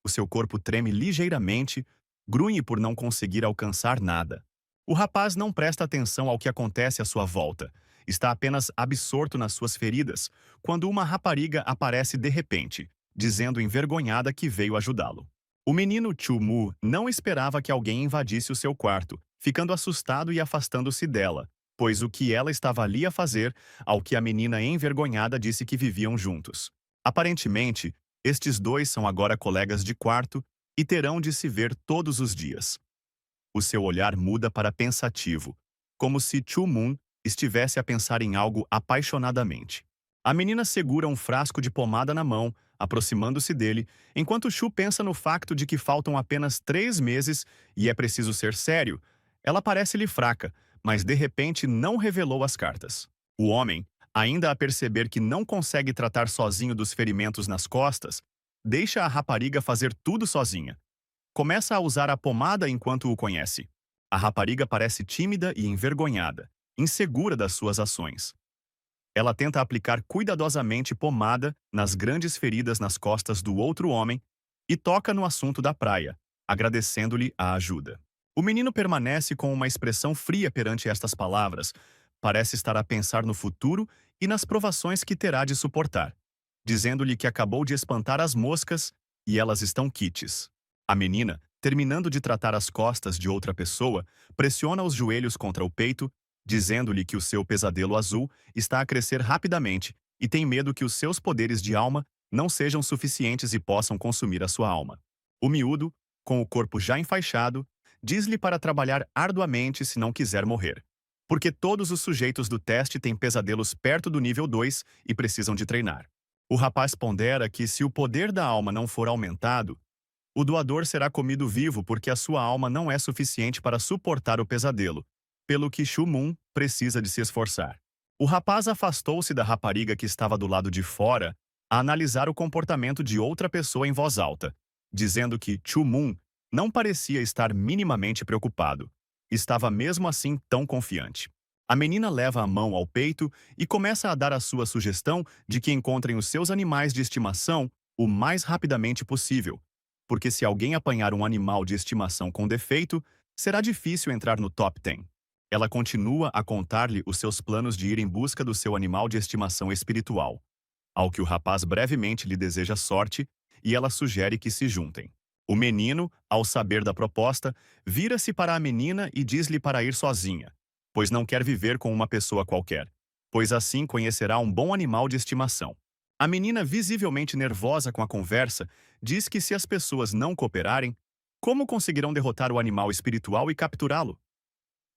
[SPEAKER 1] O seu corpo treme ligeiramente, grunhe por não conseguir alcançar nada. O rapaz não presta atenção ao que acontece à sua volta. Está apenas absorto nas suas feridas, quando uma rapariga aparece de repente, dizendo envergonhada que veio ajudá-lo. O menino Chu Mu não esperava que alguém invadisse o seu quarto, ficando assustado e afastando-se dela, pois o que ela estava ali a fazer, ao que a menina envergonhada disse que viviam juntos. Aparentemente, estes dois são agora colegas de quarto e terão de se ver todos os dias. O seu olhar muda para pensativo, como se Chu Mun estivesse a pensar em algo apaixonadamente. A menina segura um frasco de pomada na mão, aproximando-se dele, enquanto Chu pensa no facto de que faltam apenas 3 meses e é preciso ser sério. Ela parece-lhe fraca, mas de repente não revelou as cartas. O homem, ainda a perceber que não consegue tratar sozinho dos ferimentos nas costas, deixa a rapariga fazer tudo sozinha. Começa a usar a pomada enquanto o conhece. A rapariga parece tímida e envergonhada, insegura das suas ações. Ela tenta aplicar cuidadosamente pomada nas grandes feridas nas costas do outro homem e toca no assunto da praia, agradecendo-lhe a ajuda. O menino permanece com uma expressão fria perante estas palavras, parece estar a pensar no futuro e nas provações que terá de suportar, dizendo-lhe que acabou de espantar as moscas e elas estão quites. A menina, terminando de tratar as costas de outra pessoa, pressiona os joelhos contra o peito, dizendo-lhe que o seu pesadelo azul está a crescer rapidamente e tem medo que os seus poderes de alma não sejam suficientes e possam consumir a sua alma. O miúdo, com o corpo já enfaixado, diz-lhe para trabalhar arduamente se não quiser morrer. Porque todos os sujeitos do teste têm pesadelos perto do nível 2 e precisam de treinar. O rapaz pondera que se o poder da alma não for aumentado, o doador será comido vivo porque a sua alma não é suficiente para suportar o pesadelo, pelo que Shumun precisa de se esforçar. O rapaz afastou-se da rapariga que estava do lado de fora a analisar o comportamento de outra pessoa em voz alta, dizendo que Chumun não parecia estar minimamente preocupado. Estava mesmo assim tão confiante. A menina leva a mão ao peito e começa a dar a sua sugestão de que encontrem os seus animais de estimação o mais rapidamente possível, porque se alguém apanhar um animal de estimação com defeito, será difícil entrar no top 10. Ela continua a contar-lhe os seus planos de ir em busca do seu animal de estimação espiritual, ao que o rapaz brevemente lhe deseja sorte e ela sugere que se juntem. O menino, ao saber da proposta, vira-se para a menina e diz-lhe para ir sozinha, pois não quer viver com uma pessoa qualquer, pois assim conhecerá um bom animal de estimação. A menina, visivelmente nervosa com a conversa, diz que se as pessoas não cooperarem, como conseguirão derrotar o animal espiritual e capturá-lo?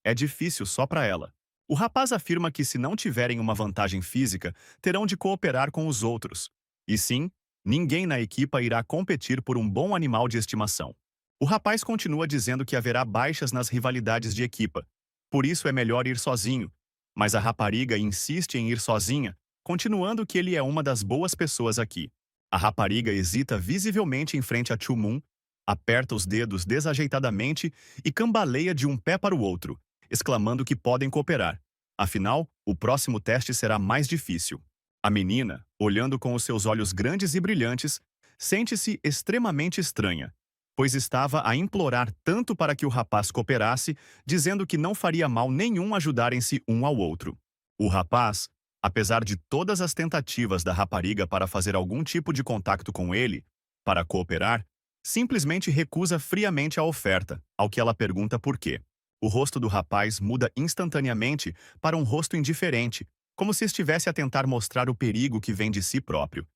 [SPEAKER 1] É difícil só para ela. O rapaz afirma que se não tiverem uma vantagem física, terão de cooperar com os outros. E sim, ninguém na equipa irá competir por um bom animal de estimação. O rapaz continua dizendo que haverá baixas nas rivalidades de equipa. Por isso é melhor ir sozinho. Mas a rapariga insiste em ir sozinha, continuando que ele é uma das boas pessoas aqui. A rapariga hesita visivelmente em frente a Chumun, aperta os dedos desajeitadamente e cambaleia de um pé para o outro, exclamando que podem cooperar. Afinal, o próximo teste será mais difícil. A menina, olhando com os seus olhos grandes e brilhantes, sente-se extremamente estranha, pois estava a implorar tanto para que o rapaz cooperasse, dizendo que não faria mal nenhum ajudarem-se um ao outro. O rapaz, apesar de todas as tentativas da rapariga para fazer algum tipo de contato com ele, para cooperar, simplesmente recusa friamente a oferta, ao que ela pergunta por quê. O rosto do rapaz muda instantaneamente para um rosto indiferente, como se estivesse a tentar mostrar o perigo que vem de si próprio,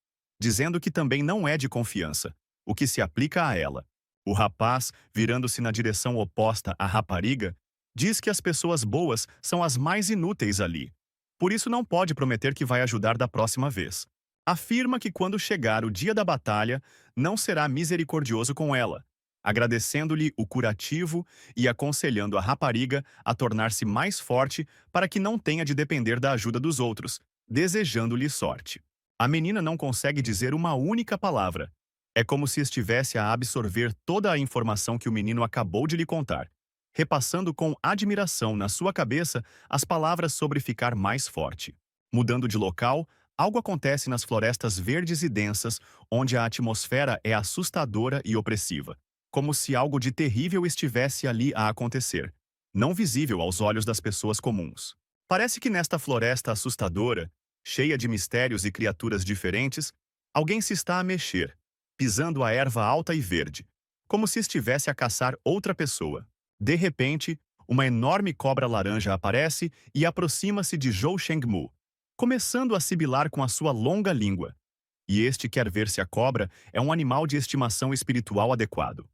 [SPEAKER 1] dizendo que também não é de confiança, o que se aplica a ela. O rapaz, virando-se na direção oposta à rapariga, diz que as pessoas boas são as mais inúteis ali. Por isso não pode prometer que vai ajudar da próxima vez. Afirma que quando chegar o dia da batalha, não será misericordioso com ela, agradecendo-lhe o curativo e aconselhando a rapariga a tornar-se mais forte para que não tenha de depender da ajuda dos outros, desejando-lhe sorte. A menina não consegue dizer uma única palavra. É como se estivesse a absorver toda a informação que o menino acabou de lhe contar, repassando com admiração na sua cabeça as palavras sobre ficar mais forte. Mudando de local, algo acontece nas florestas verdes e densas, onde a atmosfera é assustadora e opressiva, como se algo de terrível estivesse ali a acontecer, não visível aos olhos das pessoas comuns. Parece que nesta floresta assustadora, cheia de mistérios e criaturas diferentes, alguém se está a mexer, pisando a erva alta e verde, como se estivesse a caçar outra pessoa. De repente, uma enorme cobra laranja aparece e aproxima-se de Zhou Shengmu, começando a sibilar com a sua longa língua. E este quer ver se a cobra é um animal de estimação espiritual adequado.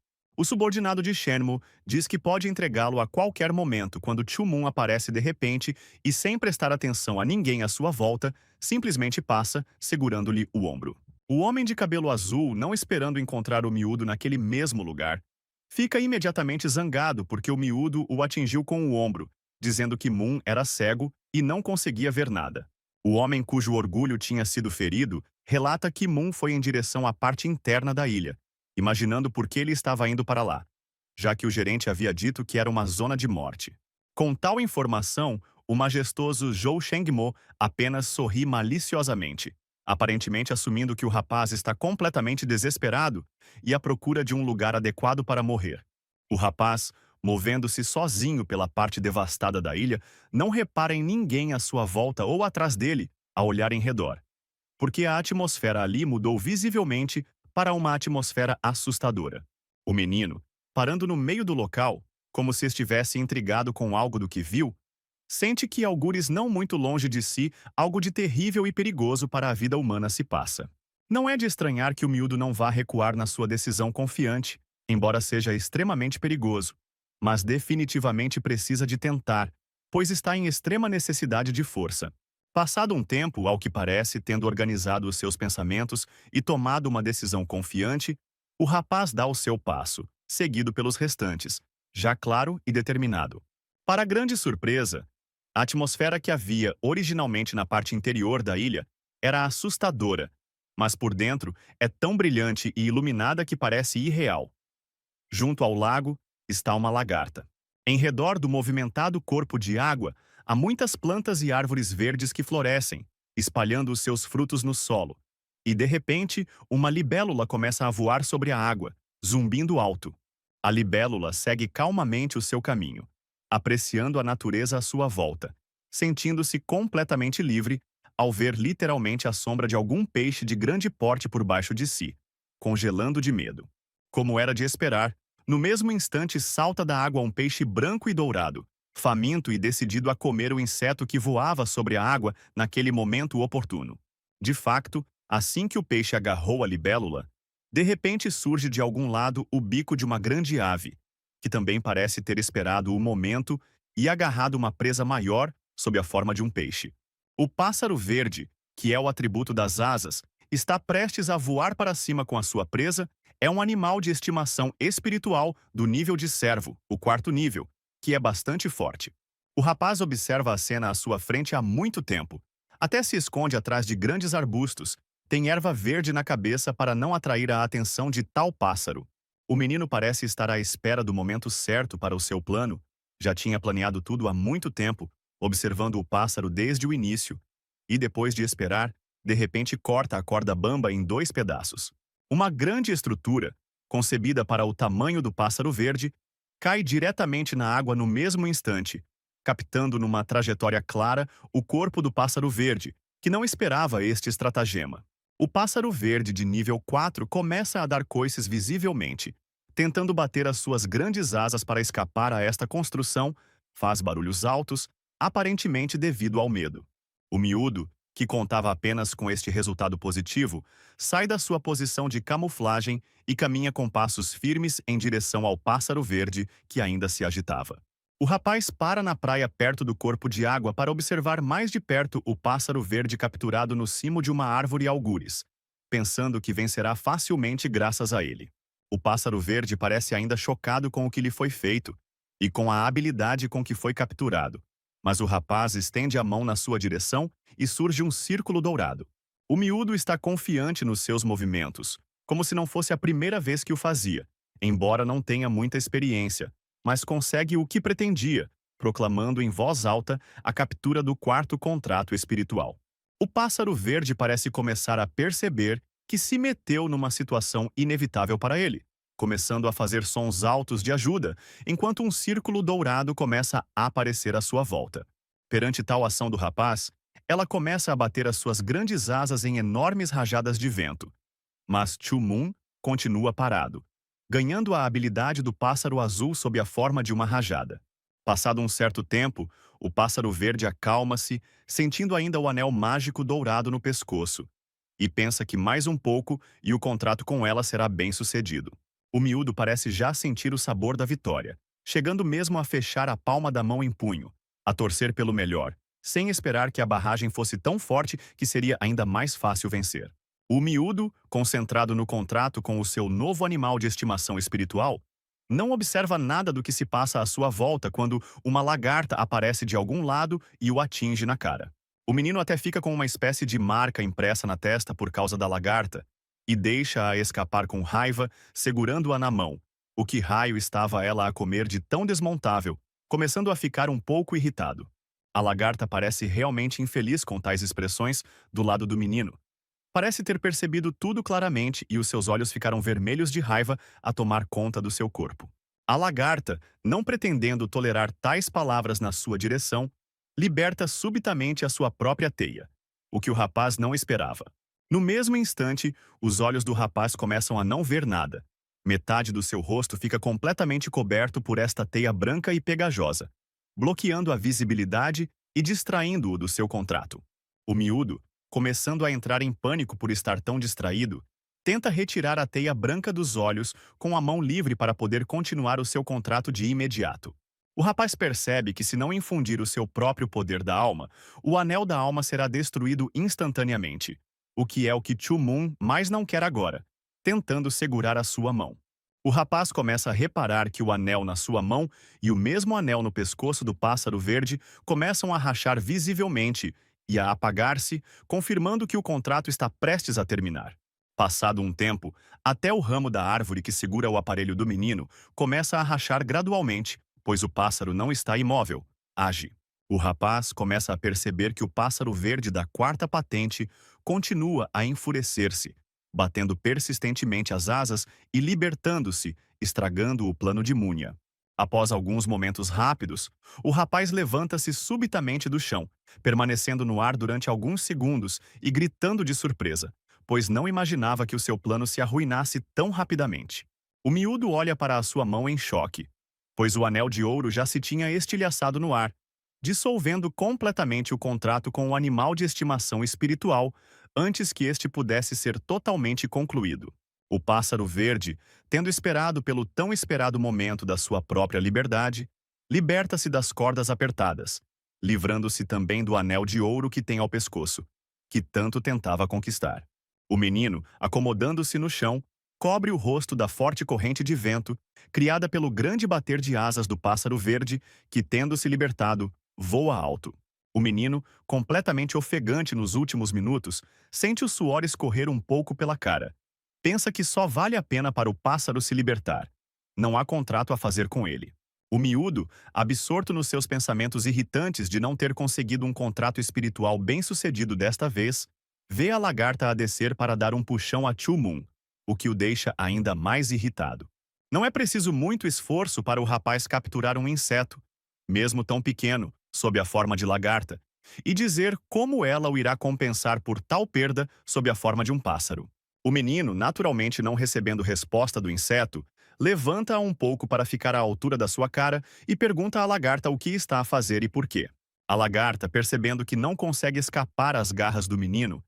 [SPEAKER 1] O subordinado de Shenmue diz que pode entregá-lo a qualquer momento quando Chumun aparece de repente e, sem prestar atenção a ninguém à sua volta, simplesmente passa, segurando-lhe o ombro. O homem de cabelo azul, não esperando encontrar o miúdo naquele mesmo lugar, fica imediatamente zangado porque o miúdo o atingiu com o ombro, dizendo que Moon era cego e não conseguia ver nada. O homem cujo orgulho tinha sido ferido relata que Moon foi em direção à parte interna da ilha, imaginando por que ele estava indo para lá, já que o gerente havia dito que era uma zona de morte. Com tal informação, o majestoso Zhou Shengmo apenas sorri maliciosamente, aparentemente assumindo que o rapaz está completamente desesperado e à procura de um lugar adequado para morrer. O rapaz, movendo-se sozinho pela parte devastada da ilha, não repara em ninguém à sua volta ou atrás dele, a olhar em redor, porque a atmosfera ali mudou visivelmente para uma atmosfera assustadora. O menino, parando no meio do local, como se estivesse intrigado com algo do que viu, sente que algures não muito longe de si, algo de terrível e perigoso para a vida humana se passa. Não é de estranhar que o miúdo não vá recuar na sua decisão confiante, embora seja extremamente perigoso. mas definitivamente precisa de tentar, pois está em extrema necessidade de força. Passado um tempo, ao que parece, tendo organizado os seus pensamentos e tomado uma decisão confiante, o rapaz dá o seu passo, seguido pelos restantes, já claro e determinado. Para grande surpresa, a atmosfera que havia originalmente na parte interior da ilha era assustadora, mas por dentro é tão brilhante e iluminada que parece irreal. Junto ao lago está uma lagarta. Em redor do movimentado corpo de água, há muitas plantas e árvores verdes que florescem, espalhando os seus frutos no solo. E, de repente, uma libélula começa a voar sobre a água, zumbindo alto. A libélula segue calmamente o seu caminho, apreciando a natureza à sua volta, sentindo-se completamente livre ao ver literalmente a sombra de algum peixe de grande porte por baixo de si, congelando de medo. Como era de esperar, no mesmo instante salta da água um peixe branco e dourado, faminto e decidido a comer o inseto que voava sobre a água naquele momento oportuno. De facto, assim que o peixe agarrou a libélula, de repente surge de algum lado o bico de uma grande ave, que também parece ter esperado o momento e agarrado uma presa maior sob a forma de um peixe. O pássaro verde, que é o atributo das asas, está prestes a voar para cima com a sua presa. É um animal de estimação espiritual do nível de servo, o quarto nível, que é bastante forte. O rapaz observa a cena à sua frente há muito tempo. Até se esconde atrás de grandes arbustos. Tem erva verde na cabeça para não atrair a atenção de tal pássaro. O menino parece estar à espera do momento certo para o seu plano. Já tinha planeado tudo há muito tempo, observando o pássaro desde o início. E depois de esperar, de repente corta a corda bamba em 2 pedaços. Uma grande estrutura, concebida para o tamanho do pássaro verde, cai diretamente na água no mesmo instante, captando numa trajetória clara o corpo do pássaro verde, que não esperava este estratagema. O pássaro verde de nível 4 começa a dar coices visivelmente, tentando bater as suas grandes asas para escapar a esta construção, faz barulhos altos, aparentemente devido ao medo. O miúdo, que contava apenas com este resultado positivo, sai da sua posição de camuflagem e caminha com passos firmes em direção ao pássaro verde que ainda se agitava. O rapaz para na praia perto do corpo de água para observar mais de perto o pássaro verde capturado no cimo de uma árvore algures, pensando que vencerá facilmente graças a ele. O pássaro verde parece ainda chocado com o que lhe foi feito e com a habilidade com que foi capturado. Mas o rapaz estende a mão na sua direção e surge um círculo dourado. O miúdo está confiante nos seus movimentos, como se não fosse a primeira vez que o fazia, embora não tenha muita experiência, mas consegue o que pretendia, proclamando em voz alta a captura do quarto contrato espiritual. O pássaro verde parece começar a perceber que se meteu numa situação inevitável para ele, começando a fazer sons altos de ajuda, enquanto um círculo dourado começa a aparecer à sua volta. Perante tal ação do rapaz, ela começa a bater as suas grandes asas em enormes rajadas de vento. Mas Chu-Moon continua parado, ganhando a habilidade do pássaro azul sob a forma de uma rajada. Passado um certo tempo, o pássaro verde acalma-se, sentindo ainda o anel mágico dourado no pescoço, e pensa que mais um pouco e o contrato com ela será bem-sucedido. O miúdo parece já sentir o sabor da vitória, chegando mesmo a fechar a palma da mão em punho, a torcer pelo melhor, sem esperar que a barragem fosse tão forte que seria ainda mais fácil vencer. O miúdo, concentrado no contrato com o seu novo animal de estimação espiritual, não observa nada do que se passa à sua volta quando uma lagarta aparece de algum lado e o atinge na cara. O menino até fica com uma espécie de marca impressa na testa por causa da lagarta, e deixa-a escapar com raiva, segurando-a na mão. O que raio estava ela a comer de tão desmontável, começando a ficar um pouco irritado. A lagarta parece realmente infeliz com tais expressões do lado do menino. Parece ter percebido tudo claramente e os seus olhos ficaram vermelhos de raiva a tomar conta do seu corpo. A lagarta, não pretendendo tolerar tais palavras na sua direção, liberta subitamente a sua própria teia, o que o rapaz não esperava. No mesmo instante, os olhos do rapaz começam a não ver nada. Metade do seu rosto fica completamente coberto por esta teia branca e pegajosa, bloqueando a visibilidade e distraindo-o do seu contrato. O miúdo, começando a entrar em pânico por estar tão distraído, Tenta retirar a teia branca dos olhos com a mão livre para poder continuar o seu contrato de imediato. O rapaz percebe que se não infundir o seu próprio poder da alma, o anel da alma será destruído instantaneamente, o que é o que Chu-Moon mais não quer agora, tentando segurar a sua mão. O rapaz começa a reparar que o anel na sua mão e o mesmo anel no pescoço do pássaro verde começam a rachar visivelmente e a apagar-se, confirmando que o contrato está prestes a terminar. Passado um tempo, até o ramo da árvore que segura o aparelho do menino começa a rachar gradualmente, pois o pássaro não está imóvel, age. O rapaz começa a perceber que o pássaro verde da quarta patente continua a enfurecer-se, batendo persistentemente as asas e libertando-se, estragando o plano de Múnia. Após alguns momentos rápidos, o rapaz levanta-se subitamente do chão, permanecendo no ar durante alguns segundos e gritando de surpresa, pois não imaginava que o seu plano se arruinasse tão rapidamente. O miúdo olha para a sua mão em choque, pois o anel de ouro já se tinha estilhaçado no ar, dissolvendo completamente o contrato com o animal de estimação espiritual antes que este pudesse ser totalmente concluído. O pássaro verde, tendo esperado pelo tão esperado momento da sua própria liberdade, liberta-se das cordas apertadas, livrando-se também do anel de ouro que tem ao pescoço, que tanto tentava conquistar. O menino, acomodando-se no chão, cobre o rosto da forte corrente de vento, criada pelo grande bater de asas do pássaro verde, que, tendo se libertado, voa alto. O menino, completamente ofegante nos últimos minutos, sente o suor escorrer um pouco pela cara. Pensa que só vale a pena para o pássaro se libertar. Não há contrato a fazer com ele. O miúdo, absorto nos seus pensamentos irritantes de não ter conseguido um contrato espiritual bem-sucedido desta vez, vê a lagarta a descer para dar um puxão a Chu-Moon, o que o deixa ainda mais irritado. Não é preciso muito esforço para o rapaz capturar um inseto, mesmo tão pequeno, sob a forma de lagarta, e dizer como ela o irá compensar por tal perda sob a forma de um pássaro. O menino, naturalmente não recebendo resposta do inseto, levanta-a um pouco para ficar à altura da sua cara e pergunta à lagarta o que está a fazer e por quê. A lagarta, percebendo que não consegue escapar às garras do menino,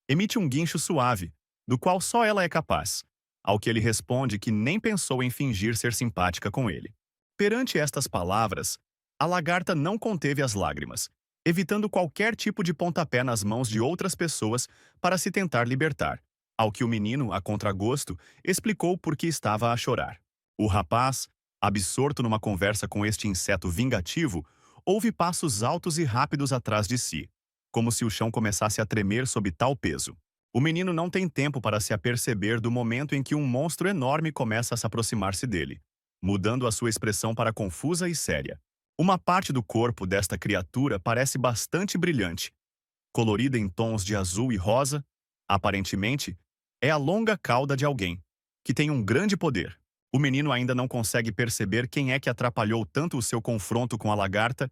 [SPEAKER 1] emite um guincho suave, do qual só ela é capaz, ao que ele responde que nem pensou em fingir ser simpática com ele. Perante estas palavras, a lagarta não conteve as lágrimas, evitando qualquer tipo de pontapé nas mãos de outras pessoas para se tentar libertar, ao que o menino, a contragosto, explicou por que estava a chorar. O rapaz, absorto numa conversa com este inseto vingativo, ouve passos altos e rápidos atrás de si, como se o chão começasse a tremer sob tal peso. O menino não tem tempo para se aperceber do momento em que um monstro enorme começa a se aproximar-se dele, mudando a sua expressão para confusa e séria. Uma parte do corpo desta criatura parece bastante brilhante, colorida em tons de azul e rosa. Aparentemente, é a longa cauda de alguém, que tem um grande poder. O menino ainda não consegue perceber quem é que atrapalhou tanto o seu confronto com a lagarta,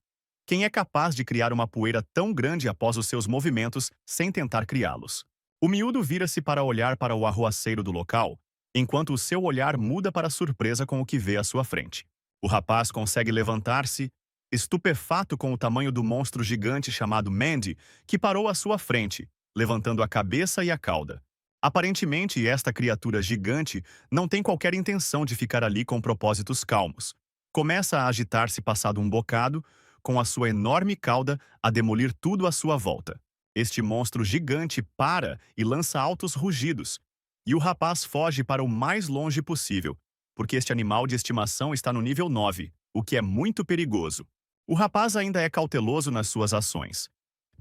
[SPEAKER 1] quem é capaz de criar uma poeira tão grande após os seus movimentos sem tentar criá-los. O miúdo vira-se para olhar para o arruaceiro do local, enquanto o seu olhar muda para surpresa com o que vê à sua frente. O rapaz consegue levantar-se, estupefato com o tamanho do monstro gigante chamado Mandy, que parou à sua frente, levantando a cabeça e a cauda. Aparentemente, esta criatura gigante não tem qualquer intenção de ficar ali com propósitos calmos. Começa a agitar-se passado um bocado, com a sua enorme cauda a demolir tudo à sua volta. Este monstro gigante para e lança altos rugidos, e o rapaz foge para o mais longe possível, porque este animal de estimação está no nível 9, o que é muito perigoso. O rapaz ainda é cauteloso nas suas ações.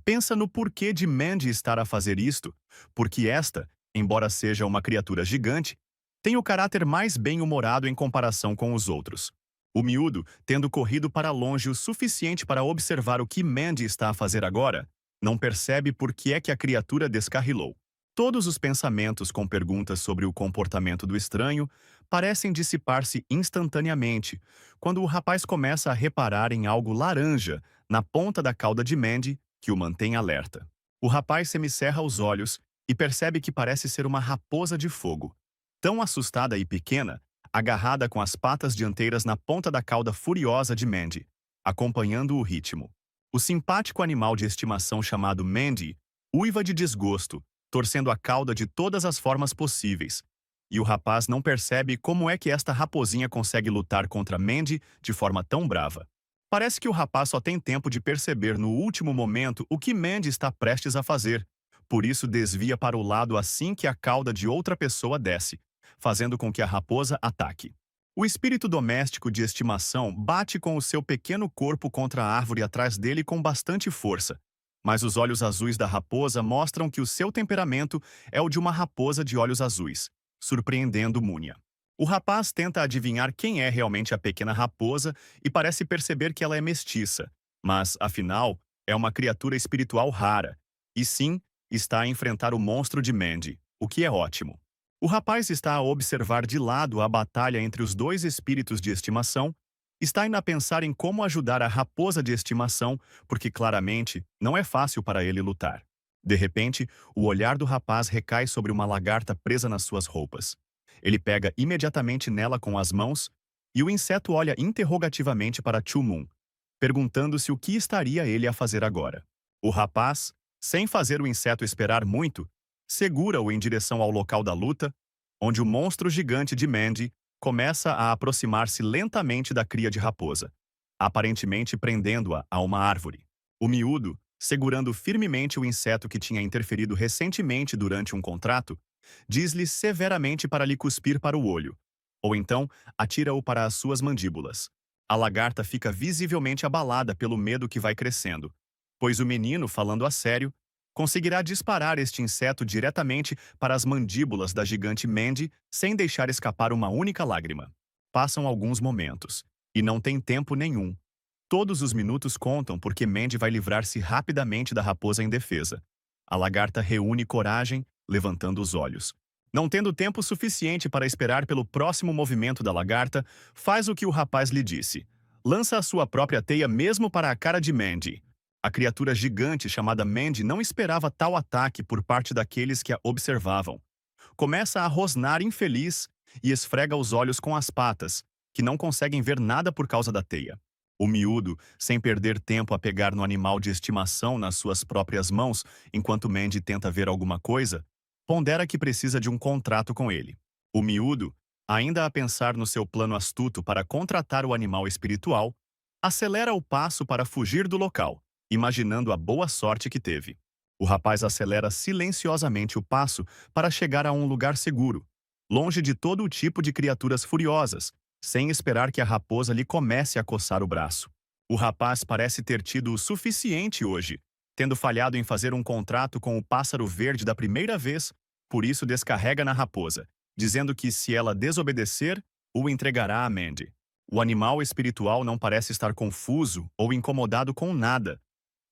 [SPEAKER 1] Pensa no porquê de Mandy estar a fazer isto, porque esta, embora seja uma criatura gigante, tem o caráter mais bem-humorado em comparação com os outros. O miúdo, tendo corrido para longe o suficiente para observar o que Mandy está a fazer agora, não percebe por que é que a criatura descarrilou. Todos os pensamentos com perguntas sobre o comportamento do estranho parecem dissipar-se instantaneamente quando o rapaz começa a reparar em algo laranja na ponta da cauda de Mandy que o mantém alerta. O rapaz semicerra os olhos e percebe que parece ser uma raposa de fogo, tão assustada e pequena, agarrada com as patas dianteiras na ponta da cauda furiosa de Mandy, acompanhando o ritmo. O simpático animal de estimação chamado Mandy uiva de desgosto, torcendo a cauda de todas as formas possíveis. E o rapaz não percebe como é que esta raposinha consegue lutar contra Mandy de forma tão brava. Parece que o rapaz só tem tempo de perceber no último momento o que Mandy está prestes a fazer. Por isso desvia para o lado assim que a cauda de outra pessoa desce, fazendo com que a raposa ataque. O espírito doméstico de estimação bate com o seu pequeno corpo contra a árvore atrás dele com bastante força. Mas os olhos azuis da raposa mostram que o seu temperamento é o de uma raposa de olhos azuis, surpreendendo Munia. O rapaz tenta adivinhar quem é realmente a pequena raposa e parece perceber que ela é mestiça, mas, afinal, é uma criatura espiritual rara. E sim, está a enfrentar o monstro de Mandy, o que é ótimo. O rapaz está a observar de lado a batalha entre os dois espíritos de estimação, está ainda a pensar em como ajudar a raposa de estimação, porque claramente não é fácil para ele lutar. De repente, o olhar do rapaz recai sobre uma lagarta presa nas suas roupas. Ele pega imediatamente nela com as mãos e o inseto olha interrogativamente para Chumun, perguntando-se o que estaria ele a fazer agora. O rapaz, sem fazer o inseto esperar muito, segura-o em direção ao local da luta, onde o monstro gigante de Mandy começa a aproximar-se lentamente da cria de raposa, aparentemente prendendo-a a uma árvore. O miúdo, segurando firmemente o inseto que tinha interferido recentemente durante um contrato, diz-lhe severamente para lhe cuspir para o olho, ou então atira-o para as suas mandíbulas. A lagarta fica visivelmente abalada pelo medo que vai crescendo, pois o menino, falando a sério, conseguirá disparar este inseto diretamente para as mandíbulas da gigante Mandy sem deixar escapar uma única lágrima. Passam alguns momentos, e não tem tempo nenhum. Todos os minutos contam porque Mandy vai livrar-se rapidamente da raposa indefesa. A lagarta reúne coragem, levantando os olhos. Não tendo tempo suficiente para esperar pelo próximo movimento da lagarta, faz o que o rapaz lhe disse. Lança a sua própria teia mesmo para a cara de Mandy. A criatura gigante chamada Mandy não esperava tal ataque por parte daqueles que a observavam. Começa a rosnar infeliz e esfrega os olhos com as patas, que não conseguem ver nada por causa da teia. O miúdo, sem perder tempo a pegar no animal de estimação nas suas próprias mãos, enquanto Mandy tenta ver alguma coisa, pondera que precisa de um contrato com ele. O miúdo, ainda a pensar no seu plano astuto para contratar o animal espiritual, acelera o passo para fugir do local, imaginando a boa sorte que teve. O rapaz acelera silenciosamente o passo para chegar a um lugar seguro, longe de todo o tipo de criaturas furiosas, sem esperar que a raposa lhe comece a coçar o braço. O rapaz parece ter tido o suficiente hoje, tendo falhado em fazer um contrato com o pássaro verde da primeira vez, por isso descarrega na raposa, dizendo que se ela desobedecer, o entregará a Mandy. O animal espiritual não parece estar confuso ou incomodado com nada.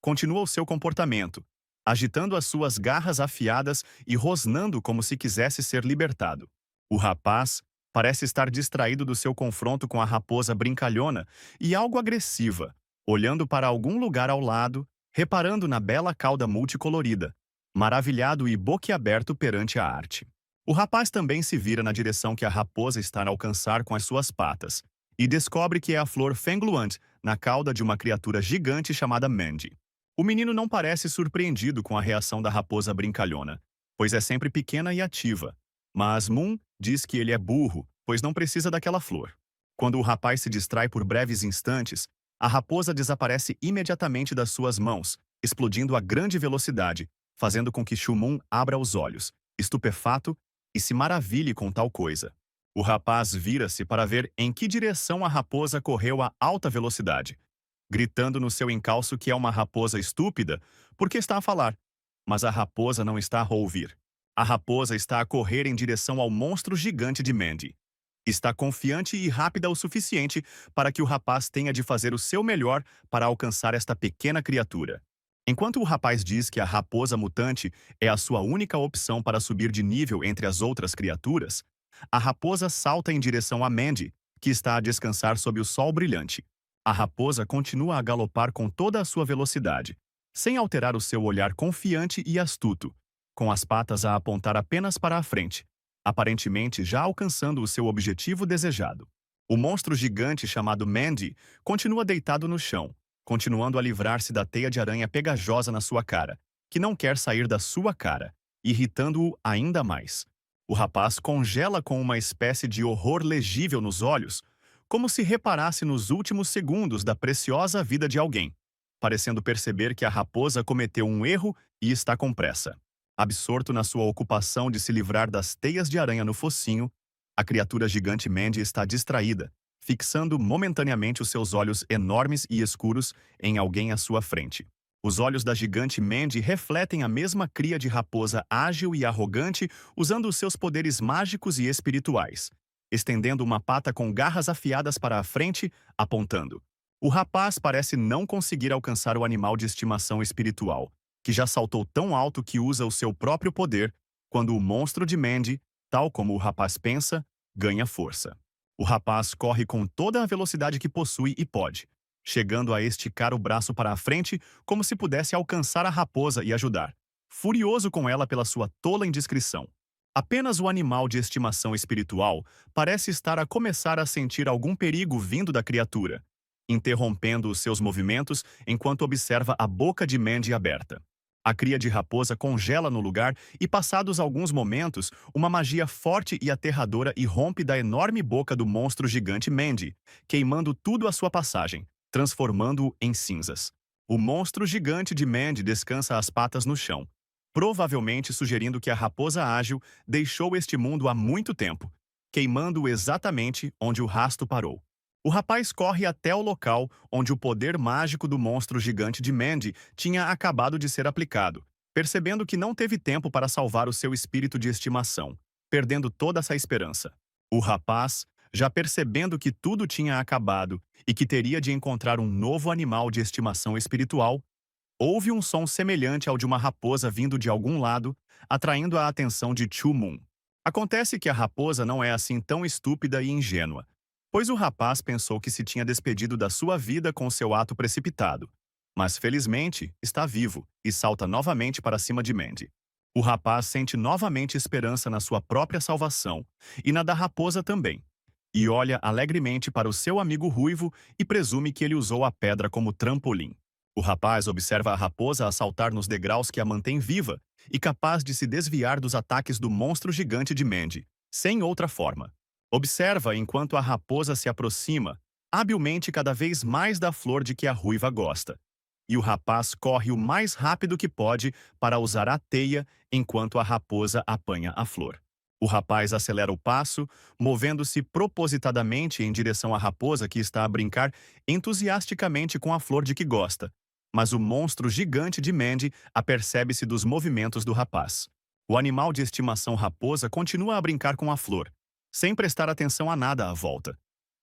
[SPEAKER 1] Continua o seu comportamento, agitando as suas garras afiadas e rosnando como se quisesse ser libertado. O rapaz parece estar distraído do seu confronto com a raposa brincalhona e algo agressiva, olhando para algum lugar ao lado, reparando na bela cauda multicolorida, maravilhado e boquiaberto perante a arte. O rapaz também se vira na direção que a raposa está a alcançar com as suas patas, e descobre que é a flor Fengluant na cauda de uma criatura gigante chamada Mandy. O menino não parece surpreendido com a reação da raposa brincalhona, pois é sempre pequena e ativa. Mas Moon diz que ele é burro, pois não precisa daquela flor. Quando o rapaz se distrai por breves instantes, a raposa desaparece imediatamente das suas mãos, explodindo a grande velocidade, fazendo com que Chumun abra os olhos, estupefato, e se maravilhe com tal coisa. O rapaz vira-se para ver em que direção a raposa correu a alta velocidade, gritando no seu encalço que é uma raposa estúpida, porque está a falar. Mas a raposa não está a ouvir. A raposa está a correr em direção ao monstro gigante de Mandy. Está confiante e rápida o suficiente para que o rapaz tenha de fazer o seu melhor para alcançar esta pequena criatura. Enquanto o rapaz diz que a raposa mutante é a sua única opção para subir de nível entre as outras criaturas, a raposa salta em direção a Mandy, que está a descansar sob o sol brilhante. A raposa continua a galopar com toda a sua velocidade, sem alterar o seu olhar confiante e astuto, com as patas a apontar apenas para a frente, aparentemente já alcançando o seu objetivo desejado. O monstro gigante chamado Mandy continua deitado no chão, continuando a livrar-se da teia de aranha pegajosa na sua cara, que não quer sair da sua cara, irritando-o ainda mais. O rapaz congela com uma espécie de horror legível nos olhos, como se reparasse nos últimos segundos da preciosa vida de alguém, parecendo perceber que a raposa cometeu um erro e está com pressa. Absorto na sua ocupação de se livrar das teias de aranha no focinho, a criatura gigante Mandy está distraída, fixando momentaneamente os seus olhos enormes e escuros em alguém à sua frente. Os olhos da gigante Mandy refletem a mesma cria de raposa ágil e arrogante, usando os seus poderes mágicos e espirituais, estendendo uma pata com garras afiadas para a frente, apontando. O rapaz parece não conseguir alcançar o animal de estimação espiritual, que já saltou tão alto que usa o seu próprio poder, quando o monstro de Mandy, tal como o rapaz pensa, ganha força. O rapaz corre com toda a velocidade que possui e pode, chegando a esticar o braço para a frente como se pudesse alcançar a raposa e ajudar, furioso com ela pela sua tola indiscrição. Apenas o animal de estimação espiritual parece estar a começar a sentir algum perigo vindo da criatura, interrompendo os seus movimentos enquanto observa a boca de Mandy aberta. A cria de raposa congela no lugar e, passados alguns momentos, uma magia forte e aterradora irrompe da enorme boca do monstro gigante Mandy, queimando tudo à sua passagem, transformando-o em cinzas. O monstro gigante de Mandy descansa as patas no chão, provavelmente sugerindo que a raposa ágil deixou este mundo há muito tempo, queimando-o exatamente onde o rasto parou. O rapaz corre até o local onde o poder mágico do monstro gigante de Mandy tinha acabado de ser aplicado, percebendo que não teve tempo para salvar o seu espírito de estimação, perdendo toda essa esperança. O rapaz, já percebendo que tudo tinha acabado e que teria de encontrar um novo animal de estimação espiritual, ouve um som semelhante ao de uma raposa vindo de algum lado, atraindo a atenção de Chu Moon. Acontece que a raposa não é assim tão estúpida e ingênua, pois o rapaz pensou que se tinha despedido da sua vida com seu ato precipitado. Mas felizmente está vivo e salta novamente para cima de Mandy. O rapaz sente novamente esperança na sua própria salvação e na da raposa também, e olha alegremente para o seu amigo ruivo e presume que ele usou a pedra como trampolim. O rapaz observa a raposa a saltar nos degraus que a mantém viva e capaz de se desviar dos ataques do monstro gigante de Mandy, sem outra forma. Observa enquanto a raposa se aproxima, habilmente cada vez mais da flor de que a ruiva gosta. E o rapaz corre o mais rápido que pode para usar a teia enquanto a raposa apanha a flor. O rapaz acelera o passo, movendo-se propositadamente em direção à raposa que está a brincar entusiasticamente com a flor de que gosta. Mas o monstro gigante de Mandy apercebe-se dos movimentos do rapaz. O animal de estimação raposa continua a brincar com a flor, sem prestar atenção a nada à volta.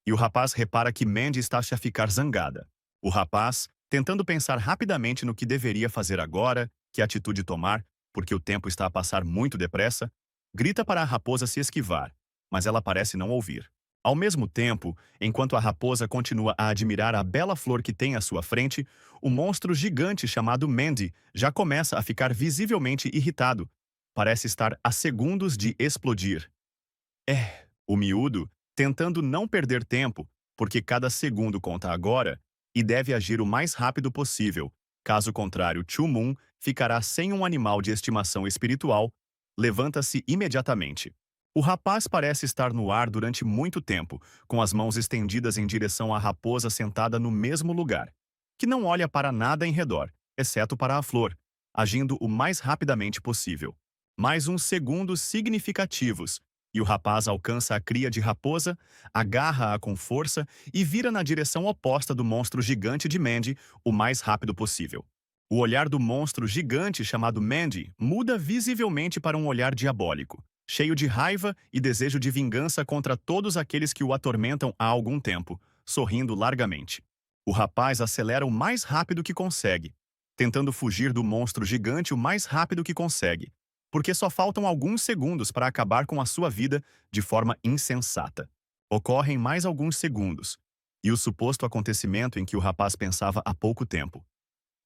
[SPEAKER 1] E o rapaz repara que Mandy está a ficar zangada. O rapaz, tentando pensar rapidamente no que deveria fazer agora, que atitude tomar, porque o tempo está a passar muito depressa, grita para a raposa se esquivar, mas ela parece não ouvir. Ao mesmo tempo, enquanto a raposa continua a admirar a bela flor que tem à sua frente, o monstro gigante chamado Mandy já começa a ficar visivelmente irritado. Parece estar a segundos de explodir. O miúdo, tentando não perder tempo, porque cada segundo conta agora, e deve agir o mais rápido possível. Caso contrário, Chu Moon ficará sem um animal de estimação espiritual. Levanta-se imediatamente. O rapaz parece estar no ar durante muito tempo, com as mãos estendidas em direção à raposa sentada no mesmo lugar, que não olha para nada em redor, exceto para a flor, agindo o mais rapidamente possível. Mais uns segundos significativos, e o rapaz alcança a cria de raposa, agarra-a com força e vira na direção oposta do monstro gigante de Mandy o mais rápido possível. O olhar do monstro gigante chamado Mandy muda visivelmente para um olhar diabólico, cheio de raiva e desejo de vingança contra todos aqueles que o atormentam há algum tempo, sorrindo largamente. O rapaz acelera o mais rápido que consegue, tentando fugir do monstro gigante o mais rápido que consegue, porque só faltam alguns segundos para acabar com a sua vida de forma insensata. Ocorrem mais alguns segundos, e o suposto acontecimento em que o rapaz pensava há pouco tempo.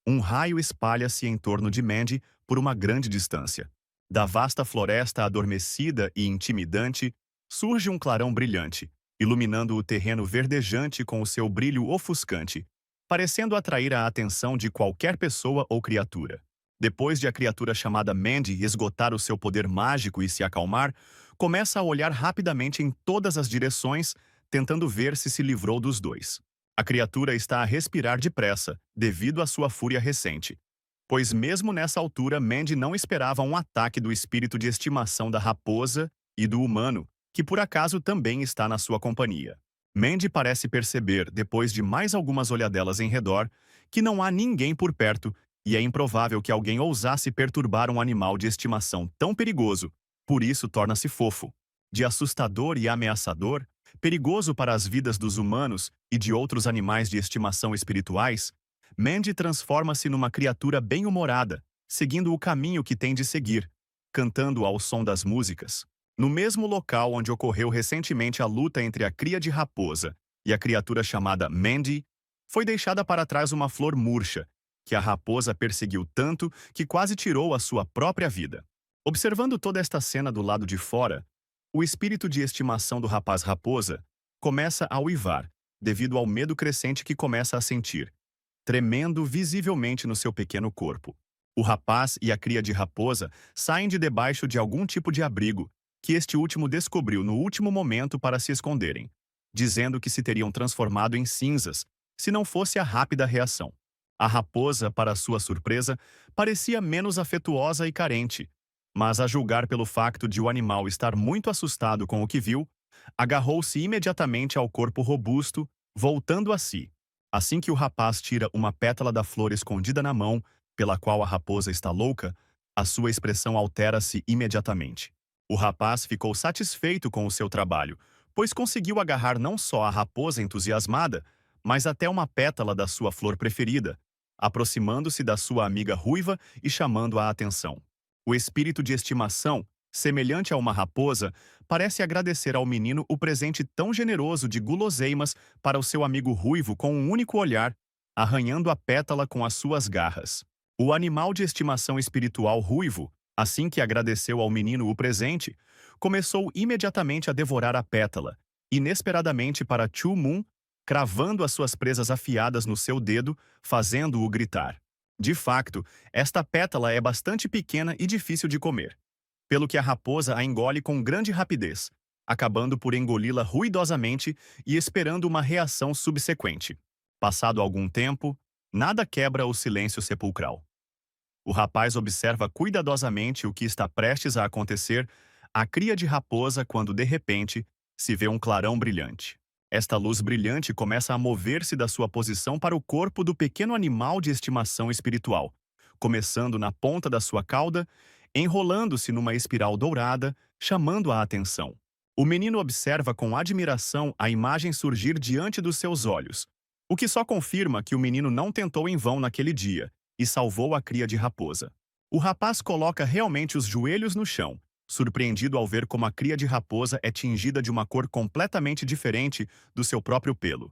[SPEAKER 1] Um raio espalha-se em torno de Mandy por uma grande distância. Da vasta floresta adormecida e intimidante, surge um clarão brilhante, iluminando o terreno verdejante com o seu brilho ofuscante, parecendo atrair a atenção de qualquer pessoa ou criatura. Depois de a criatura chamada Mandy esgotar o seu poder mágico e se acalmar, começa a olhar rapidamente em todas as direções, tentando ver se livrou dos dois. A criatura está a respirar depressa, devido à sua fúria recente. Pois mesmo nessa altura, Mandy não esperava um ataque do espírito de estimação da raposa e do humano, que por acaso também está na sua companhia. Mandy parece perceber, depois de mais algumas olhadelas em redor, que não há ninguém por perto e é improvável que alguém ousasse perturbar um animal de estimação tão perigoso, por isso torna-se fofo. De assustador e ameaçador, perigoso para as vidas dos humanos e de outros animais de estimação espirituais, Mandy transforma-se numa criatura bem-humorada, seguindo o caminho que tem de seguir, cantando ao som das músicas. No mesmo local onde ocorreu recentemente a luta entre a cria de raposa e a criatura chamada Mandy, foi deixada para trás uma flor murcha, que a raposa perseguiu tanto que quase tirou a sua própria vida. Observando toda esta cena do lado de fora, o espírito de estimação do rapaz raposa começa a uivar, devido ao medo crescente que começa a sentir, tremendo visivelmente no seu pequeno corpo. O rapaz e a cria de raposa saem de debaixo de algum tipo de abrigo, que este último descobriu no último momento para se esconderem, dizendo que se teriam transformado em cinzas, se não fosse a rápida reação. A raposa, para sua surpresa, parecia menos afetuosa e carente, mas a julgar pelo facto de o animal estar muito assustado com o que viu, agarrou-se imediatamente ao corpo robusto, voltando a si. Assim que o rapaz tira uma pétala da flor escondida na mão, pela qual a raposa está louca, a sua expressão altera-se imediatamente. O rapaz ficou satisfeito com o seu trabalho, pois conseguiu agarrar não só a raposa entusiasmada, mas até uma pétala da sua flor preferida, aproximando-se da sua amiga ruiva e chamando a atenção. O espírito de estimação, semelhante a uma raposa, parece agradecer ao menino o presente tão generoso de guloseimas para o seu amigo ruivo com um único olhar, arranhando a pétala com as suas garras. O animal de estimação espiritual ruivo, assim que agradeceu ao menino o presente, começou imediatamente a devorar a pétala, inesperadamente para Chu Moon, cravando as suas presas afiadas no seu dedo, fazendo-o gritar. De facto, esta pétala é bastante pequena e difícil de comer, pelo que a raposa a engole com grande rapidez, acabando por engoli-la ruidosamente e esperando uma reação subsequente. Passado algum tempo, nada quebra o silêncio sepulcral. O rapaz observa cuidadosamente o que está prestes a acontecer à cria de raposa quando, de repente, se vê um clarão brilhante. Esta luz brilhante começa a mover-se da sua posição para o corpo do pequeno animal de estimação espiritual, começando na ponta da sua cauda, enrolando-se numa espiral dourada, chamando a atenção. O menino observa com admiração a imagem surgir diante dos seus olhos, o que só confirma que o menino não tentou em vão naquele dia e salvou a cria de raposa. O rapaz coloca realmente os joelhos no chão, surpreendido ao ver como a cria de raposa é tingida de uma cor completamente diferente do seu próprio pelo,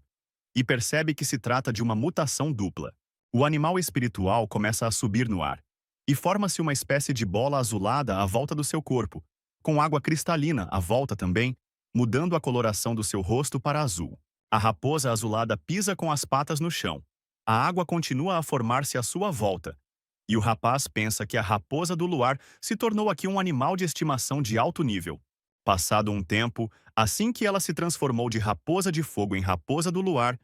[SPEAKER 1] e percebe que se trata de uma mutação dupla. O animal espiritual começa a subir no ar, e forma-se uma espécie de bola azulada à volta do seu corpo, com água cristalina à volta também, mudando a coloração do seu rosto para azul. A raposa azulada pisa com as patas no chão. A água continua a formar-se à sua volta, e o rapaz pensa que a raposa do luar se tornou aqui um animal de estimação de alto nível. Passado um tempo, assim que ela se transformou de raposa de fogo em raposa do luar,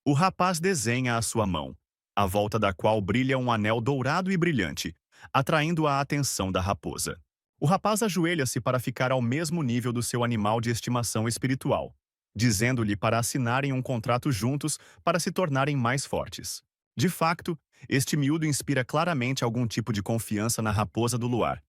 [SPEAKER 1] o rapaz desenha a sua mão, à volta da qual brilha um anel dourado e brilhante, atraindo a atenção da raposa. O rapaz ajoelha-se para ficar ao mesmo nível do seu animal de estimação espiritual, dizendo-lhe para assinarem um contrato juntos para se tornarem mais fortes. De facto, este miúdo inspira claramente algum tipo de confiança na raposa do luar,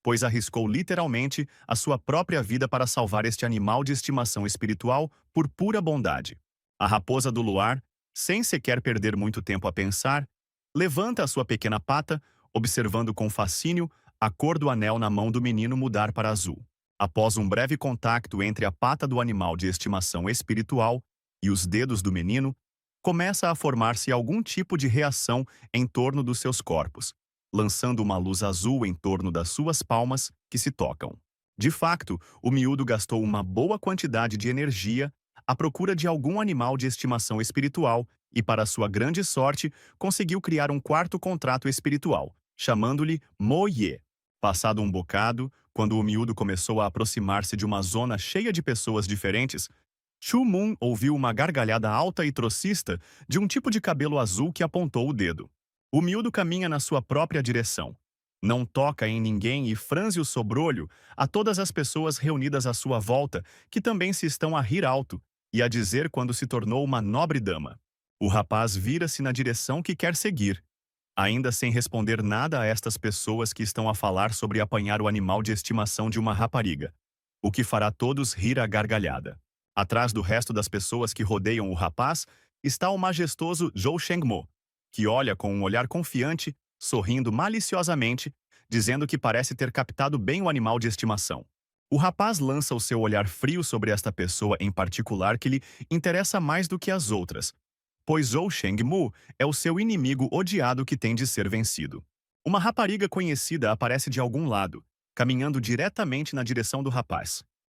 [SPEAKER 1] pois arriscou literalmente a sua própria vida para salvar este animal de estimação espiritual por pura bondade. A raposa do luar, sem sequer perder muito tempo a pensar, levanta a sua pequena pata, observando com fascínio a cor do anel na mão do menino mudar para azul. Após um breve contato entre a pata do animal de estimação espiritual e os dedos do menino, começa a formar-se algum tipo de reação em torno dos seus corpos, lançando uma luz azul em torno das suas palmas que se tocam. De facto, o miúdo gastou uma boa quantidade de energia à procura de algum animal de estimação espiritual e, para sua grande sorte, conseguiu criar um quarto contrato espiritual, chamando-lhe Mo-ye. Passado um bocado, quando o miúdo começou a aproximar-se de uma zona cheia de pessoas diferentes, Chu-moon ouviu uma gargalhada alta e trocista de um tipo de cabelo azul que apontou o dedo. O miúdo caminha na sua própria direção. Não toca em ninguém e franze o sobrolho a todas as pessoas reunidas à sua volta, que também se estão a rir alto e a dizer quando se tornou uma nobre dama. O rapaz vira-se na direção que quer seguir, ainda sem responder nada a estas pessoas que estão a falar sobre apanhar o animal de estimação de uma rapariga, o que fará todos rir à gargalhada. Atrás do resto das pessoas que rodeiam o rapaz está o majestoso Zhou Shengmo, que olha com um olhar confiante, sorrindo maliciosamente, dizendo que parece ter captado bem o animal de estimação. O rapaz lança o seu olhar frio sobre esta pessoa em particular que lhe interessa mais do que as outras, pois Zhou Shengmu é o seu inimigo odiado que tem de ser vencido. Uma rapariga conhecida aparece de algum lado, caminhando diretamente na direção do rapaz.